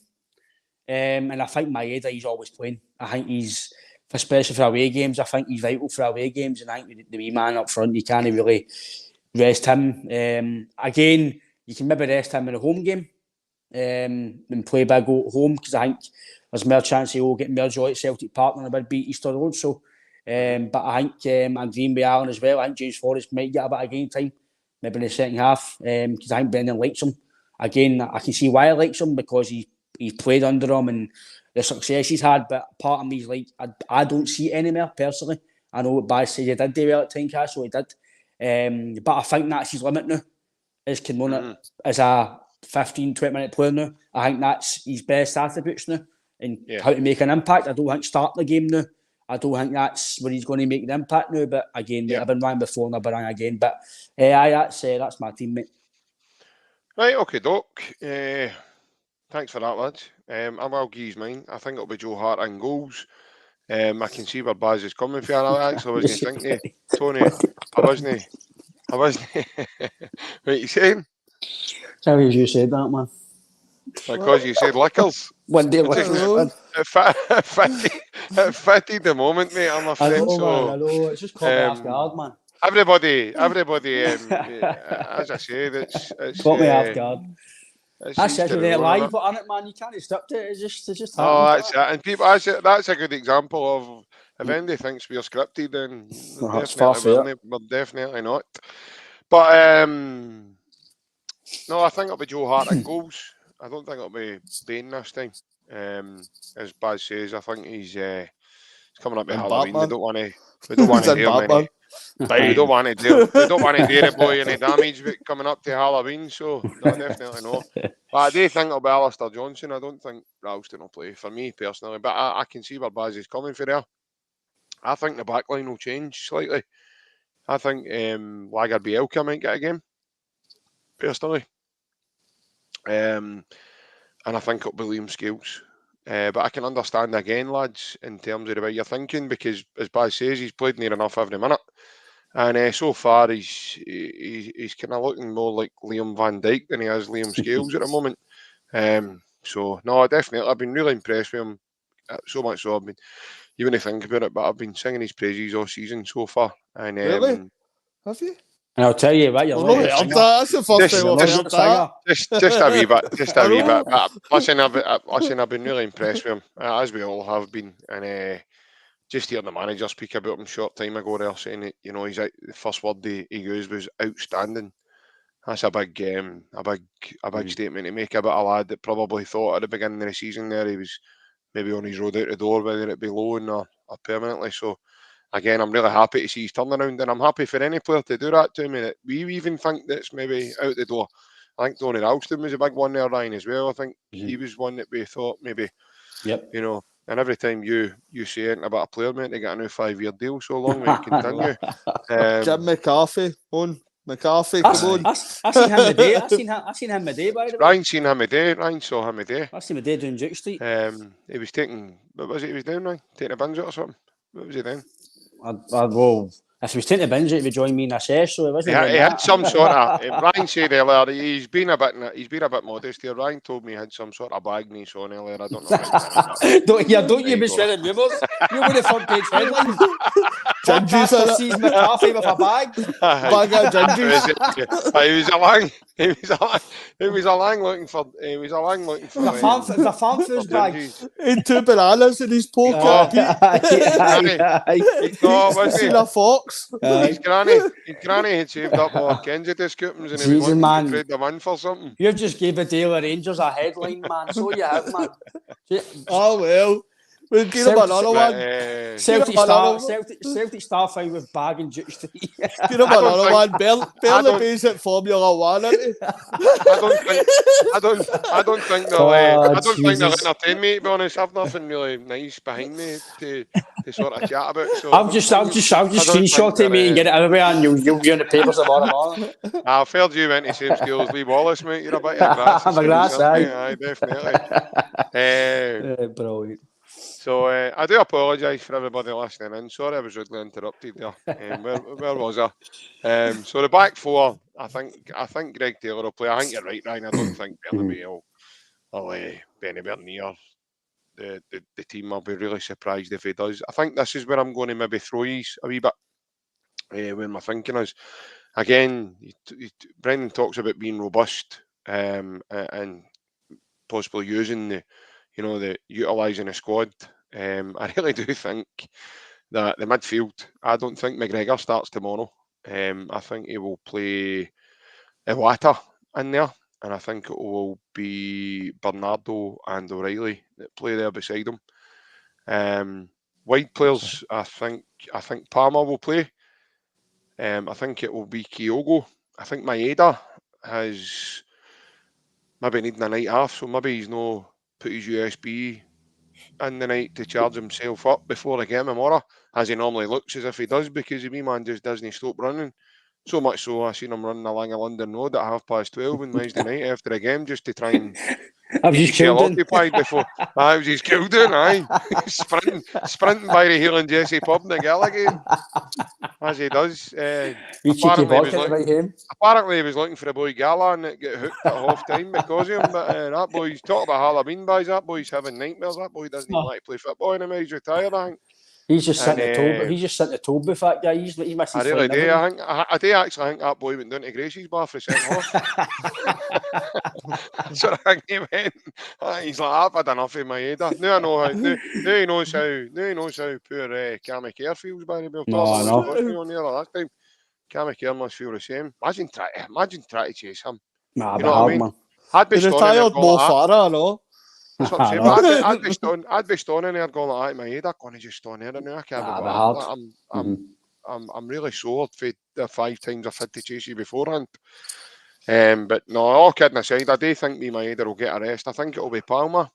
Speaker 3: And I think Maeda, he's always playing. I think he's, especially for away games, I think he's vital for away games. And I think the wee man up front, you can't really rest him. Again, you can maybe rest him in a home game and play big at home because I think there's more chance he will get more joy at Celtic Park than it would be Easter Road. So, but I think I'm agreeing with Alan as well. I think James Forrest might get a bit of game time, maybe in the second half, because I think Brendan likes him. Again, I can see why he likes him because he's played under him and the success he's had, but part of me's like, I don't see it anymore, personally. I know what Baz said he did do well at Tynecastle, he did. But I think that's his limit now, is Kimona as a 15-20 minute player now. I think that's his best attributes now, and how to make an impact. I don't think starting the game now. I don't think that's where he's going to make an impact now, but again, I've been wrong before and I've been wrong again. But that's my team, mate.
Speaker 1: Right, okay, Doc. Thanks for that, lads. I will give you mine. I think it'll be Joe Hart and goals. I can see where Baz is coming from. I actually wasn't thinking, Tony. I wasn't. What you saying?
Speaker 3: Sorry, you said that, man.
Speaker 1: Because you said liquors.
Speaker 3: One day,
Speaker 1: it fitted the moment, mate. I'm afraid.
Speaker 3: I know. It's just caught me off guard, man.
Speaker 1: Everybody. As I said, it's
Speaker 3: caught me off guard.
Speaker 1: That's
Speaker 3: it. They're live on it, man. You can't stop it. It's just happens.
Speaker 1: Oh, that's it. And people, that's a good example of if anybody thinks we're scripted, then we're definitely not. But no, I think it'll be Joe Hart and goals. I don't think it'll be Bain this time. As Baz says, I think he's coming up with Halloween. We don't want to hear many. But we don't want to do the boy any damage coming up to Halloween, so no, definitely not. But I do think it'll be Alistair Johnson. I don't think Ralston will play for me personally, but I can see where Baz is coming for there. I think the back line will change slightly. I think Lager Bielka might get a game, personally. And I think it'll be Liam Scales. But I can understand again, lads, in terms of the way you're thinking, because as Baz says, he's played near enough every minute. And so far, he's kind of looking more like Liam Van Dijk than he is Liam Scales at the moment. So, no, definitely. I've been really impressed with him. So much so, I've been, you wouldn't think about it, but I've been singing his praises all season so far. And
Speaker 4: Really? Have you?
Speaker 3: And I'll tell you what, you're
Speaker 4: I've
Speaker 3: not
Speaker 4: not
Speaker 3: a
Speaker 4: heard
Speaker 3: singer.
Speaker 4: that. That's the first
Speaker 1: Just-
Speaker 4: time I've
Speaker 3: You're
Speaker 4: heard
Speaker 3: not a
Speaker 4: that.
Speaker 3: singer.
Speaker 1: just a wee bit, just a
Speaker 4: I
Speaker 1: wee
Speaker 4: know.
Speaker 1: bit. But listen, I've been really impressed with him, as we all have been. And just hearing the manager speak about him short time ago, there saying that he's out, the first word he used was outstanding. That's a big statement to make about a lad that probably thought at the beginning of the season there he was maybe on his road out the door, whether it be loan or permanently. So again, I'm really happy to see his turnaround, and I'm happy for any player to do that to me. That we even think that's maybe out the door. I think Tony Ralston was a big one there, Ryan, as well. I think he was one that we thought maybe,
Speaker 3: Yep.
Speaker 1: and every time you say anything about a player, mate, they get a new 5-year deal. So long may it continue.
Speaker 4: Jim McCarthy, McCarthy, come on.
Speaker 3: I seen him today. I seen him today, by the way.
Speaker 1: Ryan seen him a day. Ryan saw him a day.
Speaker 3: I seen him today doing Duke Street.
Speaker 1: He was taking, what was it he was doing, Ryan? Taking a binge or something? What was he doing?
Speaker 3: Well, if he was taking a binge, he would join me in a sesh, so it wasn't.
Speaker 1: He had some sort of. Ryan said earlier he's been a bit modest here. Ryan told me he had some sort of bag niece on earlier. I don't know.
Speaker 3: Don't you be spreading rumours. You're going to front page headlines.
Speaker 4: Gingies in it.
Speaker 3: sees McCarthy with a bag.
Speaker 4: Bag of gingies.
Speaker 1: He was a lang looking for.
Speaker 3: The farm food bag.
Speaker 1: Gingies.
Speaker 4: And 2 bananas in his pocket.
Speaker 1: No, was
Speaker 4: Seen
Speaker 1: he?
Speaker 4: a fox.
Speaker 1: His granny had saved up more Kensington scoopings and he was
Speaker 3: Jesus,
Speaker 1: wanting
Speaker 3: man.
Speaker 1: to trade them in for something.
Speaker 3: You just gave the Daily Rangers a headline, man. So you have, man.
Speaker 4: Oh, well. We'll give him
Speaker 3: Celtic-
Speaker 4: another
Speaker 1: But,
Speaker 4: one.
Speaker 3: Celtic star found with bag and Duke Street.
Speaker 4: Give him another one. Barely pays at Formula 1, isn't he?
Speaker 1: I don't think they'll. I don't think they'll
Speaker 3: Jesus.
Speaker 1: entertain me. To be honest, I've nothing really nice behind me to sort of chat about. So
Speaker 3: I'll just screenshot it, mate, and get it everywhere, and you'll be on the papers tomorrow morning.
Speaker 1: I've heard you went to same school as Lee Wallace, mate. You're a bit of grass.
Speaker 3: I'm a grass,
Speaker 1: aye, definitely.
Speaker 3: Brilliant.
Speaker 1: So I do apologise for everybody listening in. Sorry, I was rudely interrupted there. Where was I? So the back four, I think Greg Taylor will play. I think you're right, Ryan. I don't think Bernabeu will be anywhere near the team. I'll be really surprised if he does. I think this is where I'm going to maybe throw you a wee bit when my thinking is. Again, Brendan talks about being robust and possibly using the utilising a squad. I really do think that the midfield, I don't think McGregor starts tomorrow. I think he will play Iwata in there, and I think it will be Bernardo and O'Reilly that play there beside him. Wide players, I think Palmer will play. I think it will be Kyogo. I think Maeda has maybe needing a night off, so maybe he's no put his USB in the night to charge himself up before the game tomorrow, as he normally looks as if he does, because the wee man just doesn't stop running. So much so, I seen him running along a London road at 12:30 on Wednesday night after the game, just to try and
Speaker 3: I was just
Speaker 1: feel
Speaker 3: children.
Speaker 1: occupied before. I was just killed doing, sprinting by the Hill and Jesse pub in the Gallagher game, as he does.
Speaker 3: We cheeky vodka right him.
Speaker 1: Apparently, he was looking for a boy Gala and it got hooked at half time because of him. But that boy's talk about Halloween, boys. That boy's having nightmares. That boy doesn't even like to play football anymore. He's retired, I think.
Speaker 3: He's just sitting
Speaker 1: And,
Speaker 3: at the toll. He's just sitting at the toll booth. That guy. He's missing.
Speaker 1: I really do. I do actually think that boy went down to Gracie's bar for a second half. So I think he went. He's like, I've had enough of my head. Now I know how. Now he knows how poor Cammy Kerr feels. By the way, on the other last time. Cammy Kerr must feel the same. Imagine trying to chase him.
Speaker 3: Nah,
Speaker 1: You know what I mean?
Speaker 3: man.
Speaker 1: I'd be
Speaker 4: He
Speaker 1: stoned in there
Speaker 4: retired
Speaker 1: going
Speaker 4: Mo
Speaker 1: like that.
Speaker 4: Farah, no?
Speaker 1: That's what I'm saying. But I'd be stoned in there going like that in my head. I'm going to just stone there now. I can't be
Speaker 3: Nah,
Speaker 1: bothered.
Speaker 3: hard.
Speaker 1: I'm really sore for the 5 times I've had to chase you beforehand. But no, all kidding aside, I do think my header will get a rest. I think it'll be Palmer.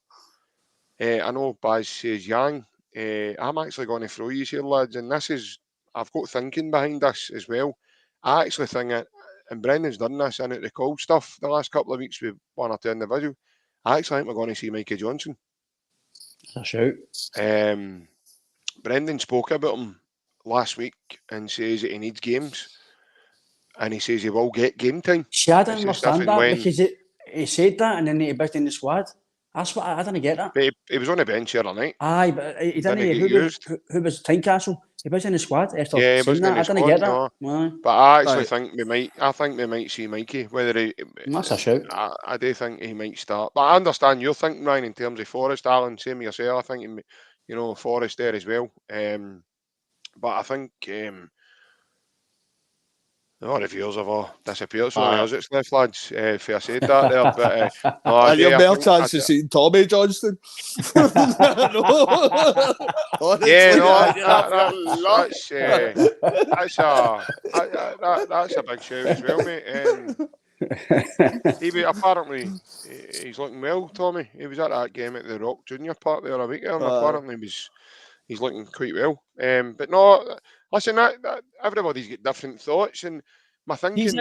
Speaker 1: I know Baz says Yang. I'm actually going to throw you here, lads, and I've got thinking behind this as well. I actually think it, and Brendan's done this in at the call stuff the last couple of weeks with one or two individuals. I actually think we're going to see Mikey Johnson.
Speaker 3: That's a shout.
Speaker 1: Brendan spoke about him last week and says that he needs games, and he says he will get game time.
Speaker 3: See, I didn't
Speaker 1: It's just if
Speaker 3: understand
Speaker 1: and
Speaker 3: that
Speaker 1: when.
Speaker 3: because he said that and then he backed in the squad. That's what I didn't get that.
Speaker 1: But he was on the bench the other night.
Speaker 3: Aye, but he didn't.
Speaker 1: Didn't get used.
Speaker 3: Who was Tynecastle? He was in the squad after
Speaker 1: Yeah, he
Speaker 3: saying
Speaker 1: wasn't in
Speaker 3: that.
Speaker 1: the
Speaker 3: I didn't
Speaker 1: squad,
Speaker 3: get that.
Speaker 1: no.
Speaker 3: Aye.
Speaker 1: But I actually
Speaker 4: Right.
Speaker 1: think we might. I think we might see Mikey. Whether he,
Speaker 3: That's a shout.
Speaker 1: I do think he might start. But I understand your thinking, Ryan, in terms of Forrest, Alan. Same with yourself. I think Forrest there as well. But I think the reviewers have all disappeared. So only us it's left, lads. If I said that there, but no, I
Speaker 4: And
Speaker 1: do.
Speaker 4: you're
Speaker 1: I
Speaker 4: better
Speaker 1: think
Speaker 4: chance of seeing Tommy Johnston. No. Honestly,
Speaker 1: yeah, no, that's a big shout as well, mate. Apparently he's looking well, Tommy. He was at that game at the Rock Junior Park the other week, and apparently he's looking quite well. But no, listen, that everybody's got different thoughts, and my thinking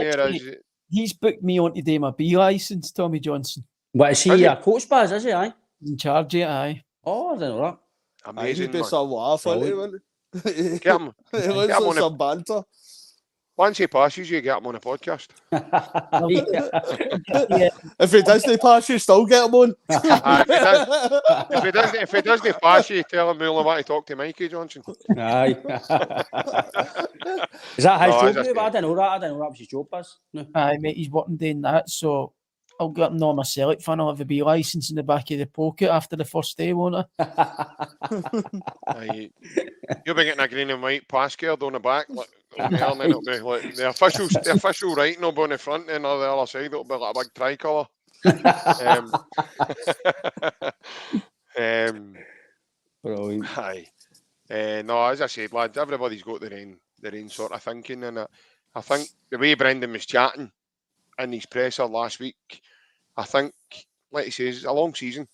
Speaker 2: he's booked me on to do my B licence, Tommy Johnson.
Speaker 3: What is he? A coach Baz, is he? Aye.
Speaker 2: In charge of it, aye.
Speaker 3: Oh, I didn't know that.
Speaker 1: amazing.
Speaker 4: He'd be
Speaker 1: Man.
Speaker 4: some laugh, wouldn't he?
Speaker 1: Get him.
Speaker 4: He looks like some banter.
Speaker 1: Once he passes you, get him on a podcast.
Speaker 4: If he doesn't pass you, still get him on.
Speaker 1: If he doesn't pass you, tell him we only want to talk to Mikey Johnson.
Speaker 3: Aye. Is that his
Speaker 1: No,
Speaker 3: job now? But I didn't know that. I didn't know that was his job, Baz. No.
Speaker 2: Aye, mate, he's working doing that, so I'll get him on my Celtic fan. I'll have a B licence in the back of the pocket after the first day, won't I?
Speaker 1: You'll be getting a green and white pass card on the back, like, on there, and then it'll be like the official writing will be on the front, and on the other side it'll be like a big tricolour.
Speaker 3: Brilliant.
Speaker 1: Aye. No, as I said, lads, everybody's got their own sort of thinking, and I think the way Brendan was chatting in his presser last week, I think, like he says, it's a long season.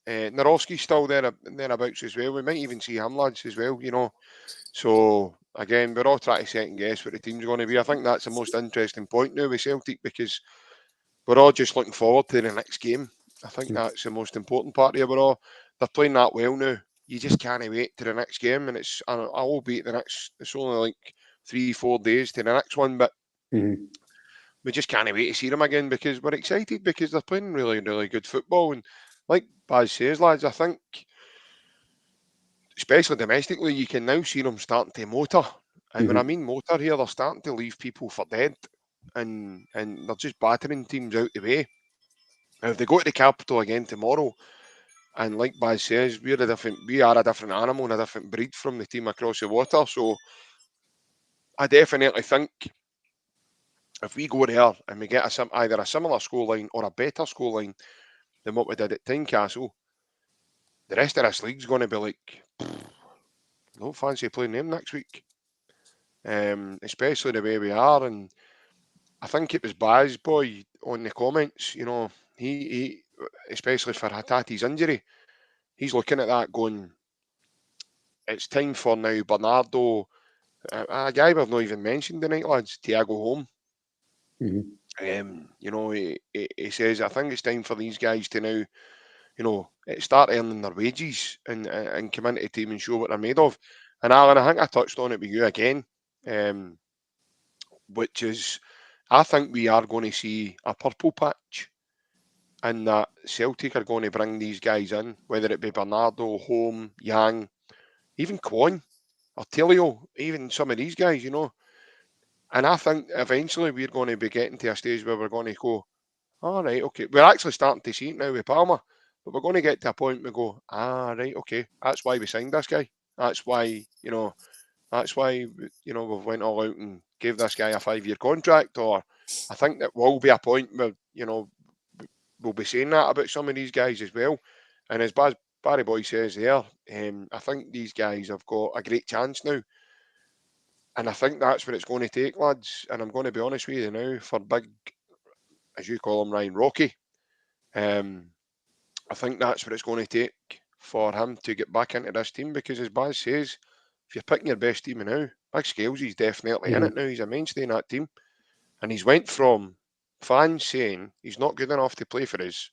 Speaker 1: Narowski's still thereabouts as well. We might even see him, lads, as well, So, again, we're all trying to second guess what the team's going to be. I think that's the most interesting point now with Celtic, because we're all just looking forward to the next game. I think that's the most important part here. They're playing that well now. You just can't wait to the next game, and I will be at the next. It's only like 3-4 days to the next one, but we just can't wait to see them again because we're excited because they're playing really, really good football. And like Baz says, lads, I think, especially domestically, you can now see them starting to motor. And when I mean motor here, they're starting to leave people for dead, and they're just battering teams out the way. Now, if they go to the capital again tomorrow, and like Baz says, we are a different animal and a different breed from the team across the water. So I definitely think if we go there and we get either a similar scoreline or a better scoreline than what we did at Tynecastle, the rest of this league's going to be like, no fancy playing them next week. Especially the way we are. And I think it was Baz boy on the comments, he especially for Hatati's injury, he's looking at that going, it's time for now Bernardo, a guy we've not even mentioned tonight, lads, Thiago home. He says, I think it's time for these guys to now, start earning their wages and come into the team and show what they're made of. And Alan, I think I touched on it with you again, which is, I think we are going to see a purple patch, and that Celtic are going to bring these guys in, whether it be Bernardo, Home, Yang, even Kwon, or Telio, even some of these guys, And I think eventually we're going to be getting to a stage where we're going to go, all right, okay. We're actually starting to see it now with Palmer, but we're going to get to a point where we go, right, okay. That's why we signed this guy. That's why, we've went all out and gave this guy a 5-year contract. Or I think that will be a point where, we'll be saying that about some of these guys as well. And as Barry Boy says there, I think these guys have got a great chance now. And I think that's what it's going to take, lads. And I'm going to be honest with you now, for big, as you call him, Ryan, Rocky. I think that's what it's going to take for him to get back into this team, because as Baz says, if you're picking your best team now, Big Scales, he's definitely in it now. He's a mainstay in that team. And he's went from fans saying he's not good enough to play for us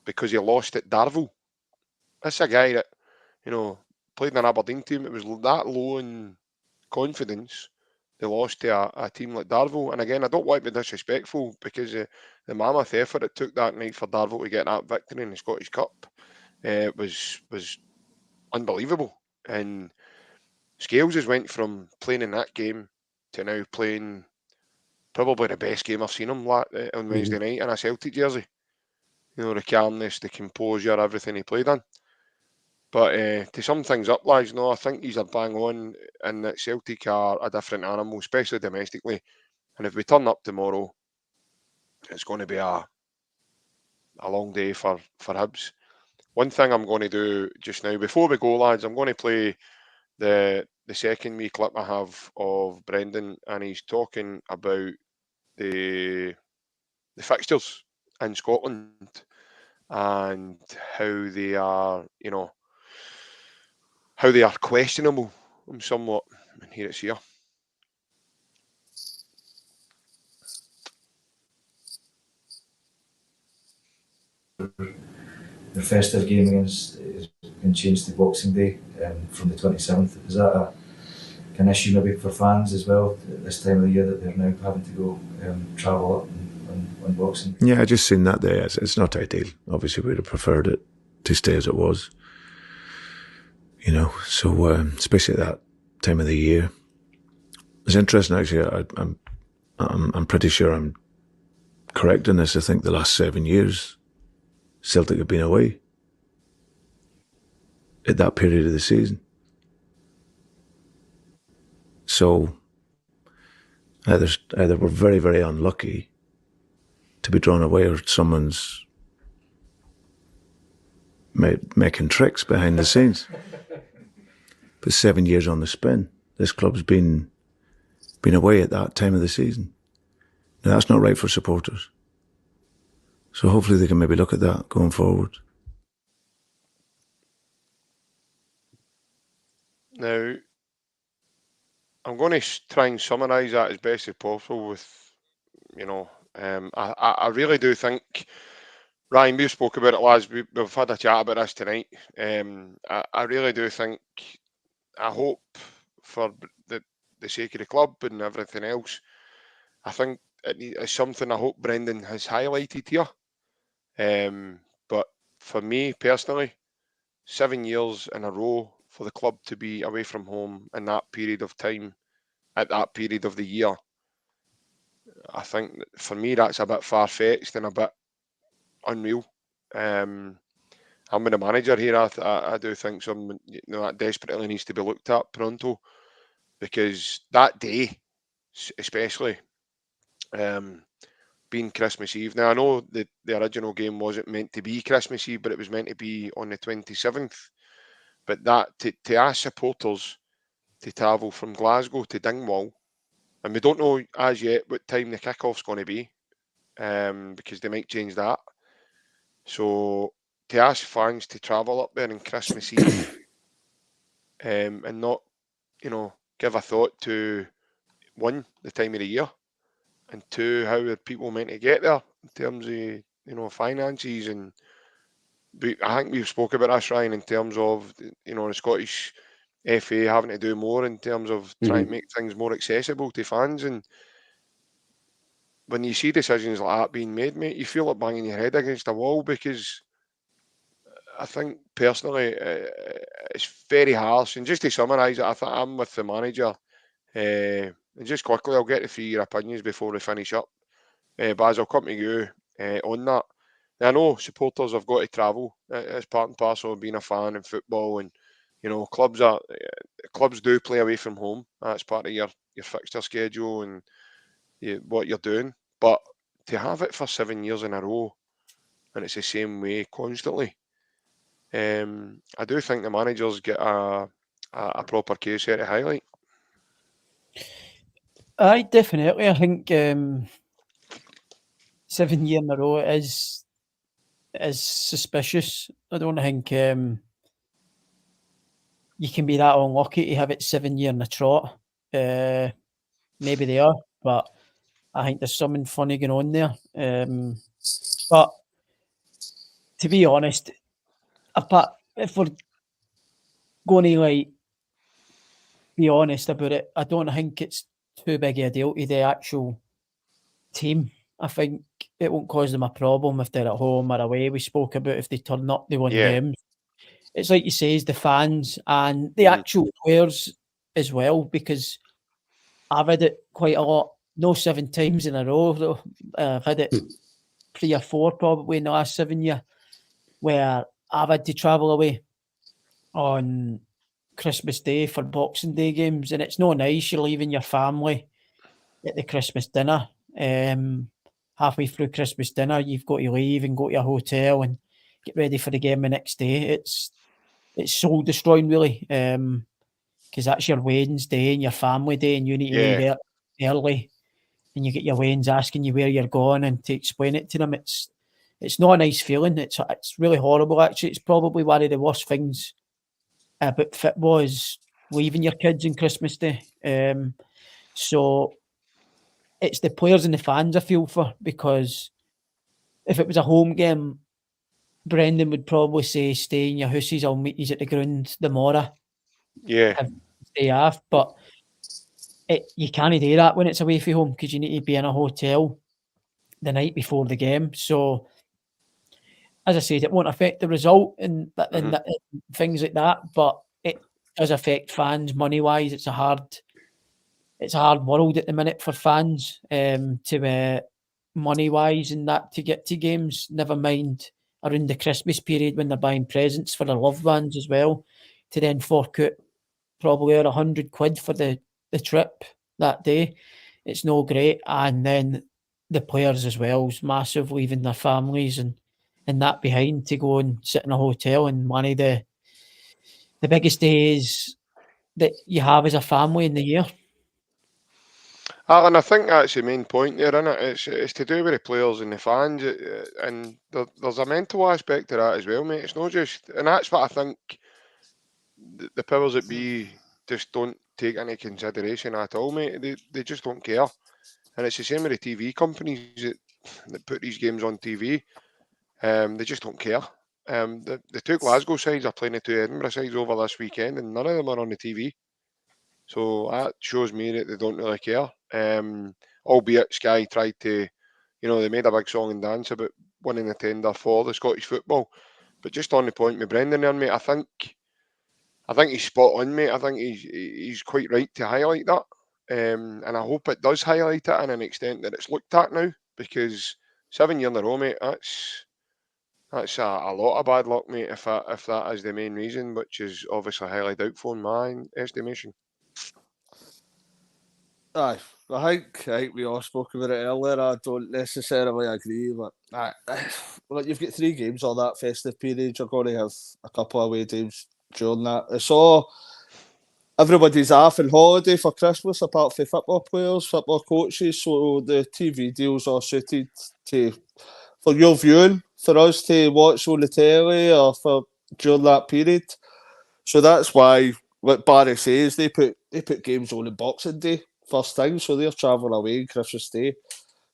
Speaker 1: because he lost at Darvel. That's a guy that, played in an Aberdeen team. It was that low in confidence. They lost to a team like Darvel. And again, I don't want to be disrespectful, because the mammoth effort it took that night for Darvel to get that victory in the Scottish Cup was unbelievable. And Scales has went from playing in that game to now playing probably the best game I've seen him on Wednesday night in a Celtic jersey. The calmness, the composure, everything he played on. But to sum things up, lads, I think he's a bang on, and that Celtic are a different animal, especially domestically. And if we turn up tomorrow, it's going to be a long day for Hibs. One thing I'm going to do just now, before we go, lads, I'm going to play the second wee clip I have of Brendan, and he's talking about the fixtures in Scotland and how they are, how they are questionable somewhat. And here it's here.
Speaker 7: The festive game against has been changed to Boxing Day from the 27th. Is that an issue maybe for fans as well at this time of the year, that they're now having to go travel up on Boxing?
Speaker 6: Yeah, I just seen that there. It's not ideal. Obviously, we'd have preferred it to stay as it was. So especially at that time of the year. It's interesting, actually. I'm pretty sure I'm correct in this. I think the last 7 years, Celtic have been away at that period of the season. So either we're very, very unlucky to be drawn away, or someone's making tricks behind the scenes. But 7 years on the spin, this club's been away at that time of the season. Now, that's not right for supporters. So hopefully they can maybe look at that going forward.
Speaker 1: Now, I'm going to try and summarise that as best as possible with, I really do think, Ryan, we spoke about it, lads, we've had a chat about this tonight. I really do think, I hope for the sake of the club and everything else, I think it's something I hope Brendan has highlighted here. But for me personally, 7 years in a row for the club to be away from home in that period of time, at that period of the year, I think for me that's a bit far-fetched and a bit unreal. I'm with the manager here. I do think something that desperately needs to be looked at pronto, because that day, especially, being Christmas Eve. Now I know the original game wasn't meant to be Christmas Eve, but it was meant to be on the 27th. But that to ask supporters to travel from Glasgow to Dingwall, and we don't know as yet what time the kickoff's going to be, because they might change that. So to ask fans to travel up there on Christmas Eve, and not, give a thought to, one, the time of the year, and two, how are people meant to get there in terms of, finances. And I think we've spoke about this, Ryan, in terms of, the Scottish FA having to do more in terms of trying to make things more accessible to fans. And when you see decisions like that being made, mate, you feel like banging your head against a wall, because I think personally it's very harsh. And just to summarise it, I think I'm with the manager. And just quickly, I'll get the three your opinions before we finish up. Baz, I'll come to you on that. Now, I know supporters have got to travel. It's part and parcel of being a fan in football, and clubs do play away from home. That's part of your fixture schedule and what you're doing. But to have it for 7 years in a row, and it's the same way constantly, I do think the managers get a proper case here to highlight.
Speaker 2: Aye, definitely. I think 7 year in a row is is suspicious. I don't think you can be that unlucky to have it 7 year in a trot. Maybe they are, but I think there's something funny going on there. But to be honest, apart if we're going to like be honest about it, I don't think it's too big a deal to the actual team. I think it won't cause them a problem if they're at home or away. We spoke about if they turn up, they win games. It's like you say, it's the fans and the actual players as well, because I've had it quite a lot. No 7 times in a row, though. I've had it 3 or 4 probably in the last 7 years, where I've had to travel away on Christmas Day for Boxing Day games, and it's not nice. You're leaving your family at the Christmas dinner. Halfway through Christmas dinner, you've got to leave and go to a hotel and get ready for the game the next day. It's soul destroying, really, because that's your Wednesday and your family day, and you need to leave early, and you get your Waynes asking you where you're going and to explain it to them. It's not a nice feeling. It's really horrible. Actually, it's probably one of the worst things about football is leaving your kids on Christmas Day. So it's the players and the fans I feel for, because if it was a home game, Brendan would probably say, stay in your houses, I'll meet you at the ground tomorrow.
Speaker 1: Yeah.
Speaker 2: Stay off. But you can't do that when it's away from home, because you need to be in a hotel the night before the game. So, as I said, it won't affect the result and things like that, but it does affect fans money-wise. It's a hard world at the minute for fans to money-wise and that to get to games, never mind around the Christmas period when they're buying presents for their loved ones as well, to then fork out probably over £100 for the trip that day. It's no great. And then the players as well is massive, leaving their families and that behind to go and sit in a hotel, and one of the biggest days that you have as a family in the year.
Speaker 1: And I think that's the main point there, isn't it? It's to do with the players and the fans, and there's a mental aspect to that as well, mate. It's not just, and that's what I think the powers that be just don't take into consideration at all, mate. They just don't care, and it's the same with the TV companies that put these games on TV. They just don't care. The 2 Glasgow sides are playing the 2 Edinburgh sides over this weekend, and none of them are on the TV. So that shows me that they don't really care. Albeit Sky tried to, they made a big song and dance about winning the tender for the Scottish football. But just on the point with Brendan there, mate, I think he's spot on, mate. I think he's quite right to highlight that. And I hope it does highlight it in an extent that it's looked at now, because 7 years in a row, mate, that's a lot of bad luck, mate, if that is the main reason, which is obviously highly doubtful in my estimation.
Speaker 4: Aye, I think we all spoke about it earlier. I don't necessarily agree, but well, you've got 3 games on that festive period. You're going to have a couple of away games during that. So everybody's off on holiday for Christmas, apart from football players, football coaches. So the TV deals are suited for your viewing, for us to watch on the telly or for during that period. So that's why, what Barry says, they put games on Boxing Day first thing, so they're travelling away on Christmas Day.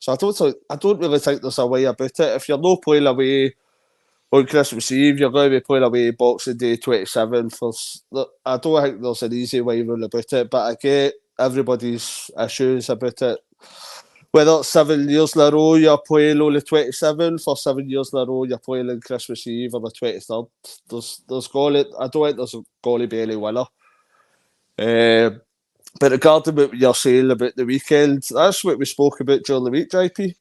Speaker 4: So I don't really think there's a way about it. If you're not playing away on Christmas Eve, you're going to be playing away Boxing Day 27th. I don't think there's an easy way around about it, but I get everybody's issues about it. Whether it's 7 years in a row you're playing on the 27th, or 7 years in a row you're playing on Christmas Eve or the 23rd, I don't think there's going to be any winner. But regarding what you're saying about the weekend, that's what we spoke about during the week, JP.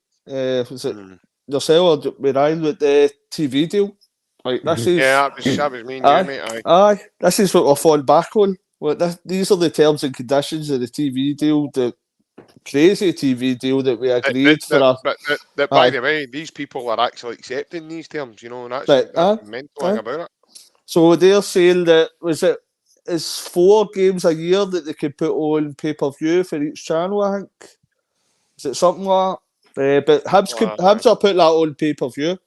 Speaker 4: Was it yourself or Ryan with the TV deal? Like, this is,
Speaker 1: that was me and you, mate.
Speaker 4: Aye, this is what we're falling back on. These are the terms and conditions of the TV deal, the crazy TV deal that we agreed
Speaker 1: But by the way, these people are actually accepting these terms, and that's the mental thing about it.
Speaker 4: So they're saying that, it's 4 games a year that they can put on pay-per-view for each channel, I think. Is it something like that? But Hibs are putting that on pay-per-view.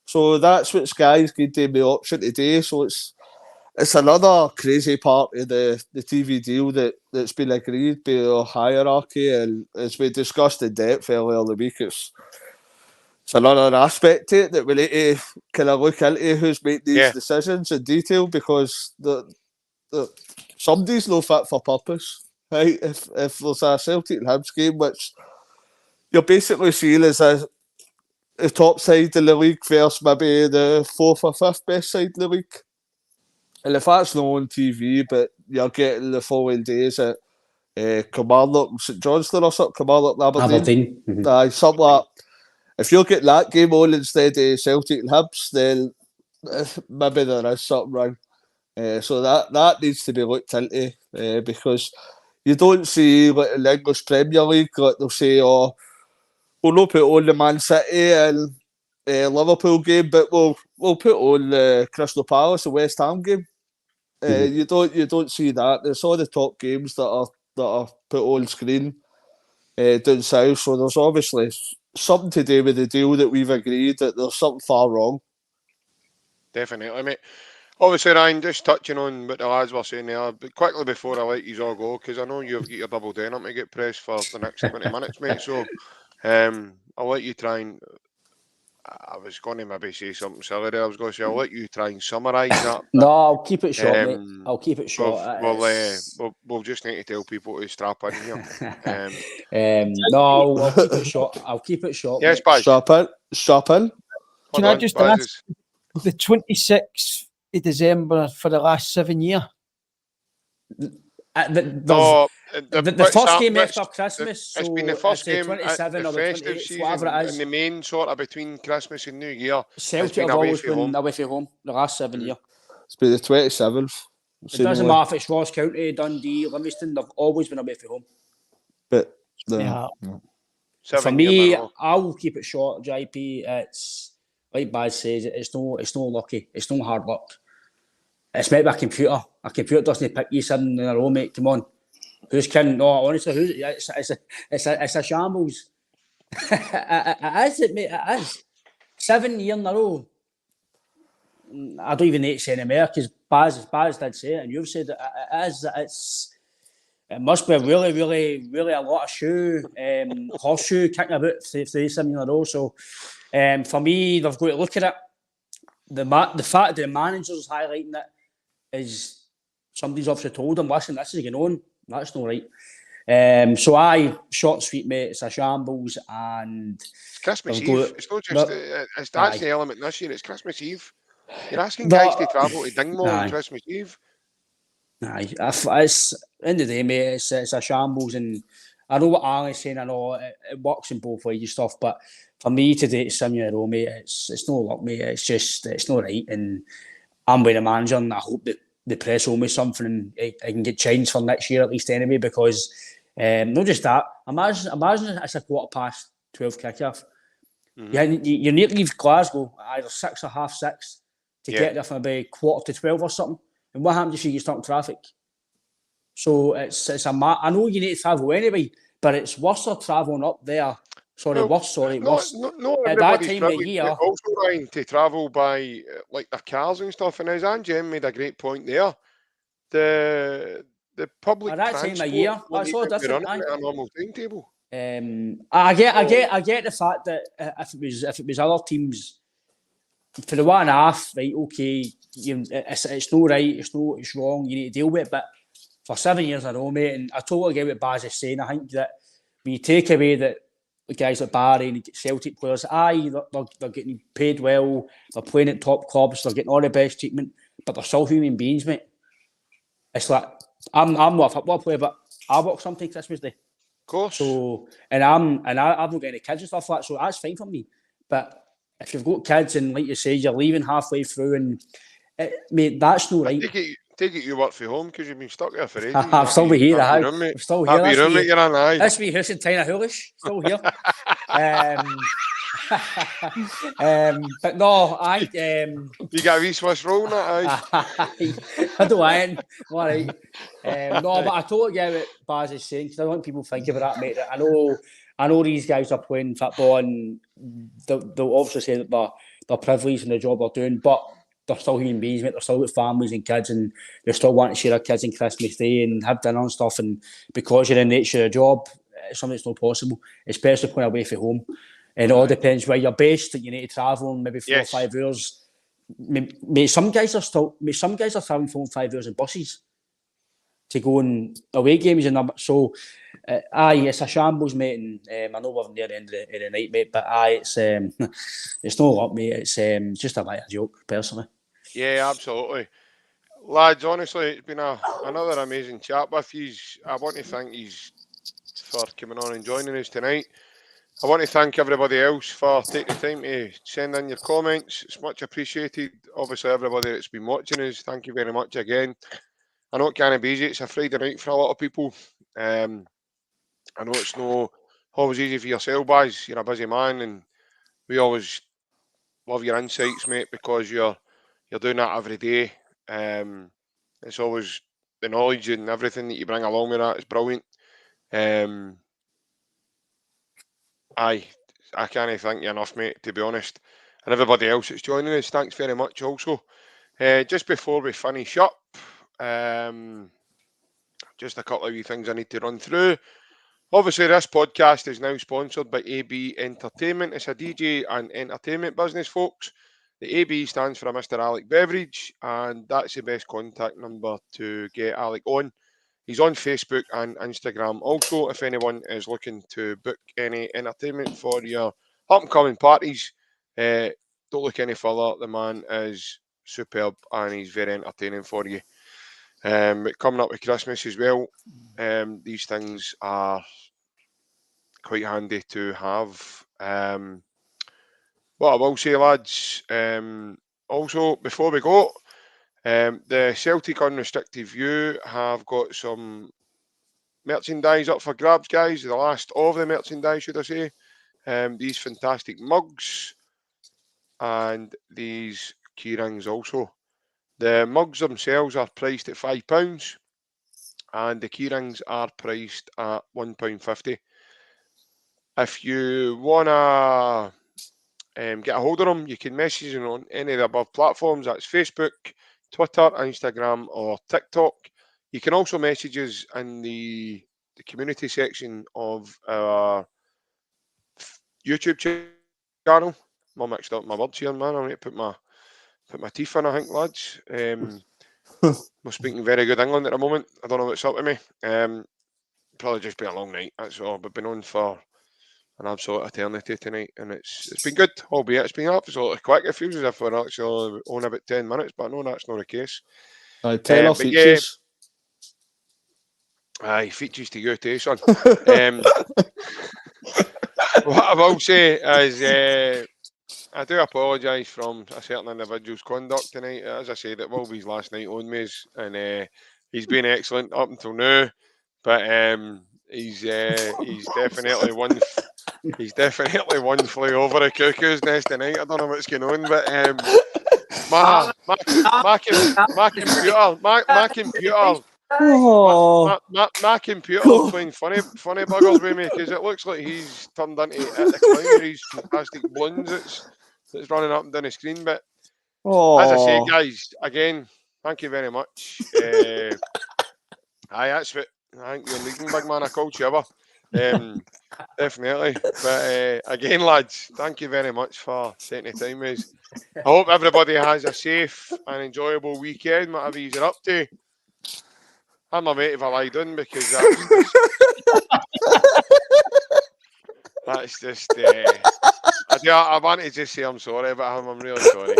Speaker 4: So that's what Sky's gave me the option today. So it's another crazy part of the TV deal that's been agreed by the hierarchy, and as we discussed in depth earlier in the week, it's another aspect to it that we need to kind of look into who's making these decisions in detail, because the somebody's no fit for purpose, right? If there's a Celtic and Hibs game, which you're basically seeing as the top side in the league versus maybe the 4th or 5th best side in the league. And if that's not on TV, but you're getting the following days at Kilmarnock and St Johnstone or something, Kilmarnock and Aberdeen. Something like that. If you're getting that game on instead of Celtic and Hibs, then maybe there is something wrong. So that needs to be looked into, because you don't see, like in the English Premier League, like they'll say, oh, we'll not put on the Man City and Liverpool game, but we'll put on the Crystal Palace and West Ham game. You don't see that. It's all the top games that are put on screen down south. So there's obviously something to do with the deal that we've agreed, that there's something far wrong.
Speaker 1: Definitely, mate. Obviously, Ryan, just touching on what the lads were saying there, but quickly before I let you all go, because I know you've got your double denim to get pressed for the next 20 minutes, mate. So I'll let you try and. I was going to maybe say something silly there. I was going to say, I'll let you try and summarise that.
Speaker 3: No, I'll keep it short, mate. I'll keep it short.
Speaker 1: We'll just need to tell people to strap in here.
Speaker 3: No, I'll keep it short. I'll keep it short.
Speaker 1: Yes, Baz.
Speaker 4: Strap in.
Speaker 2: Can I just ask, the 26th of December for the last 7 years?
Speaker 3: The first game after Christmas.
Speaker 1: It's been the first game
Speaker 3: 27
Speaker 1: or
Speaker 3: the
Speaker 1: festive season,
Speaker 3: whatever it is.
Speaker 1: and the main sort of between Christmas and New Year.
Speaker 3: Celtic have always been away from home the last 7 years.
Speaker 4: It's been the 27th.
Speaker 3: It doesn't matter if it's Ross County, Dundee, Livingston, they've always been away from home.
Speaker 4: But
Speaker 3: for me, I'll keep it short, JP. It's like Baz says, it's no lucky, it's no hard luck. It's made by a computer. A computer doesn't pick you 7 in a row, mate. Come on. Who's kidding? No, honestly, it's a shambles. It is, mate. It is. 7 years in a row. I don't even need to say any more, because Baz did say it, and you've said it. It must be really, really, really a lot of horseshoe kicking about for 7 years in a row. So, for me, they've got to look at it. The fact that the manager's highlighting it is somebody's obviously told them, listen, this is going on. That's not right. So short sweet, mate. It's a shambles, and
Speaker 1: it's Christmas Eve. It's not just that's the element this year. It's Christmas Eve. You're asking guys to travel to Dingwall on Christmas Eve.
Speaker 3: It's end of the day, mate. It's a shambles, and I know what Alan's saying. I know it works in both ways and stuff, but for me today, it's 7 years old, mate. It's no luck, mate. It's not right, and I'm with the manager, and I hope that the press owe me something, and I can get changed for next year at least anyway, because not just that. Imagine it's a 12:15 kickoff. Mm-hmm. You need to leave Glasgow at either 6 or 6:30 to get there for maybe 11:45 or something. And what happens if you get stuck in traffic? So it's I know you need to travel anyway, but it's worse travelling up there. Worse.
Speaker 1: No,
Speaker 3: at that time of year,
Speaker 1: also trying to travel by like their cars and stuff. And as Anjem made a great point there, the public
Speaker 3: at that time of year, that's all different.
Speaker 1: At a normal timetable.
Speaker 3: I get the fact that if it was other teams for the 1.5, right? Okay, it's no right, it's wrong. You need to deal with it, but for 7 years in a row, mate, and I totally get what Baz is saying. I think that when you take away that the guys like Barry and Celtic players, they're getting paid well, they're playing at top clubs, they're getting all the best treatment, but they're still human beings, mate. It's like I'm not a football player, but I work something Christmas Day.
Speaker 1: Of course.
Speaker 3: So I've not got any kids and stuff like that, so that's fine for me. But if you've got kids and like you say, you're leaving halfway through, and mate, that's no right.
Speaker 1: Take it you work from home because you've been stuck there for ages.
Speaker 3: I'm still here. I'm still here.
Speaker 1: Happy roommate you're on, aye.
Speaker 3: That's me, Hussein Tina Hoolish, still here. But no,
Speaker 1: you got a wee Swiss roll in that, aye?
Speaker 3: I don't want. All right. No, but I totally get what Baz is saying, because I don't think people think about that, mate. I know these guys are playing football, and they'll obviously say that they're privileged in the job they're doing, but they're still human beings, mate. They're still got families and kids, and they still want to share their kids on Christmas Day and have dinner and stuff. And because of the nature of the job, it's something that's not possible, especially going away from home. And it all depends where you're based. That you need to travel maybe 4 or 5 hours. Mate, some guys are traveling 4 and 5 hours in buses to go on away games, and so it's a shambles, mate. And I know we're near the end of the night, mate, but it's no luck, mate. It's just a bit of a joke, personally.
Speaker 1: Yeah, absolutely. Lads, honestly, it's been another amazing chat with you. I want to thank you for coming on and joining us tonight. I want to thank everybody else for taking the time to send in your comments. It's much appreciated. Obviously, everybody that's been watching us, thank you very much again. I know it can't be easy. It's a Friday night for a lot of people. I know it's not always easy for yourself, guys. You're a busy man, and we always love your insights, mate, because you're doing that every day. It's always the knowledge and everything that you bring along with that is brilliant. I can't thank you enough, mate, to be honest. And everybody else that's joining us, thanks very much also. Just before we finish up, just a couple of wee things I need to run through. Obviously, this podcast is now sponsored by AB Entertainment. It's a DJ and entertainment business, folks. The AB stands for a Mr. Alec Beveridge, and that's the best contact number to get Alec on. He's on Facebook and Instagram. Also, if anyone is looking to book any entertainment for your up-and-coming parties, don't look any further. The man is superb and he's very entertaining for you. Coming up with Christmas as well, these things are quite handy to have. What I will say, lads, also, before we go, the Celtic Unrestricted View have got some merchandise up for grabs, guys. The last of the merchandise, should I say. These fantastic mugs and these key rings also. The mugs themselves are priced at £5 and the key rings are priced at £1.50. If you want to get a hold of them, you can message them on any of the above platforms. That's Facebook, Twitter, Instagram, or TikTok. You can also message us in the community section of our YouTube channel. I'm all mixed up my words here, man. I need to put my teeth in, I think, lads. I'm speaking very good England at the moment. I don't know what's up with me. Probably just been a long night, that's all. We've been on for an absolute eternity tonight, and it's been good, albeit it's been absolutely quick. It feels as if we're actually on about 10 minutes, but no, that's not the case.
Speaker 4: Taylor features.
Speaker 1: Aye, features to you too, son. What I will say is I do apologise from a certain individual's conduct tonight. As I said, it will be his last night on me, and he's been excellent up until now, but he's definitely one. He's definitely one flew over a cuckoo's nest tonight. I don't know what's going on, but my computer playing funny buggers with me because it looks like he's turned into the clown. These fantastic balloons that's running up and down the screen. But as I say, guys, again, thank you very much. That's what I think you're leading, big man. I called you ever. Definitely. But again, lads, thank you very much for taking the time with us. I hope everybody has a safe and enjoyable weekend, whatever you're up to. I'm my mate if I lie down because that's just I want to just say I'm sorry, but I'm really sorry.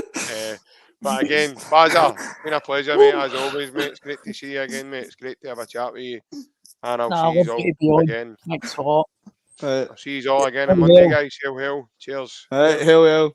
Speaker 1: But again, Bazza, it's been a pleasure, mate, as always, mate. It's great to see you again, mate. It's great to have a chat with you. And I'll see you all again.
Speaker 2: Thanks a lot.
Speaker 1: I'll see you all again on Monday, guys. Hail, hail. Cheers.
Speaker 4: Hail, hail.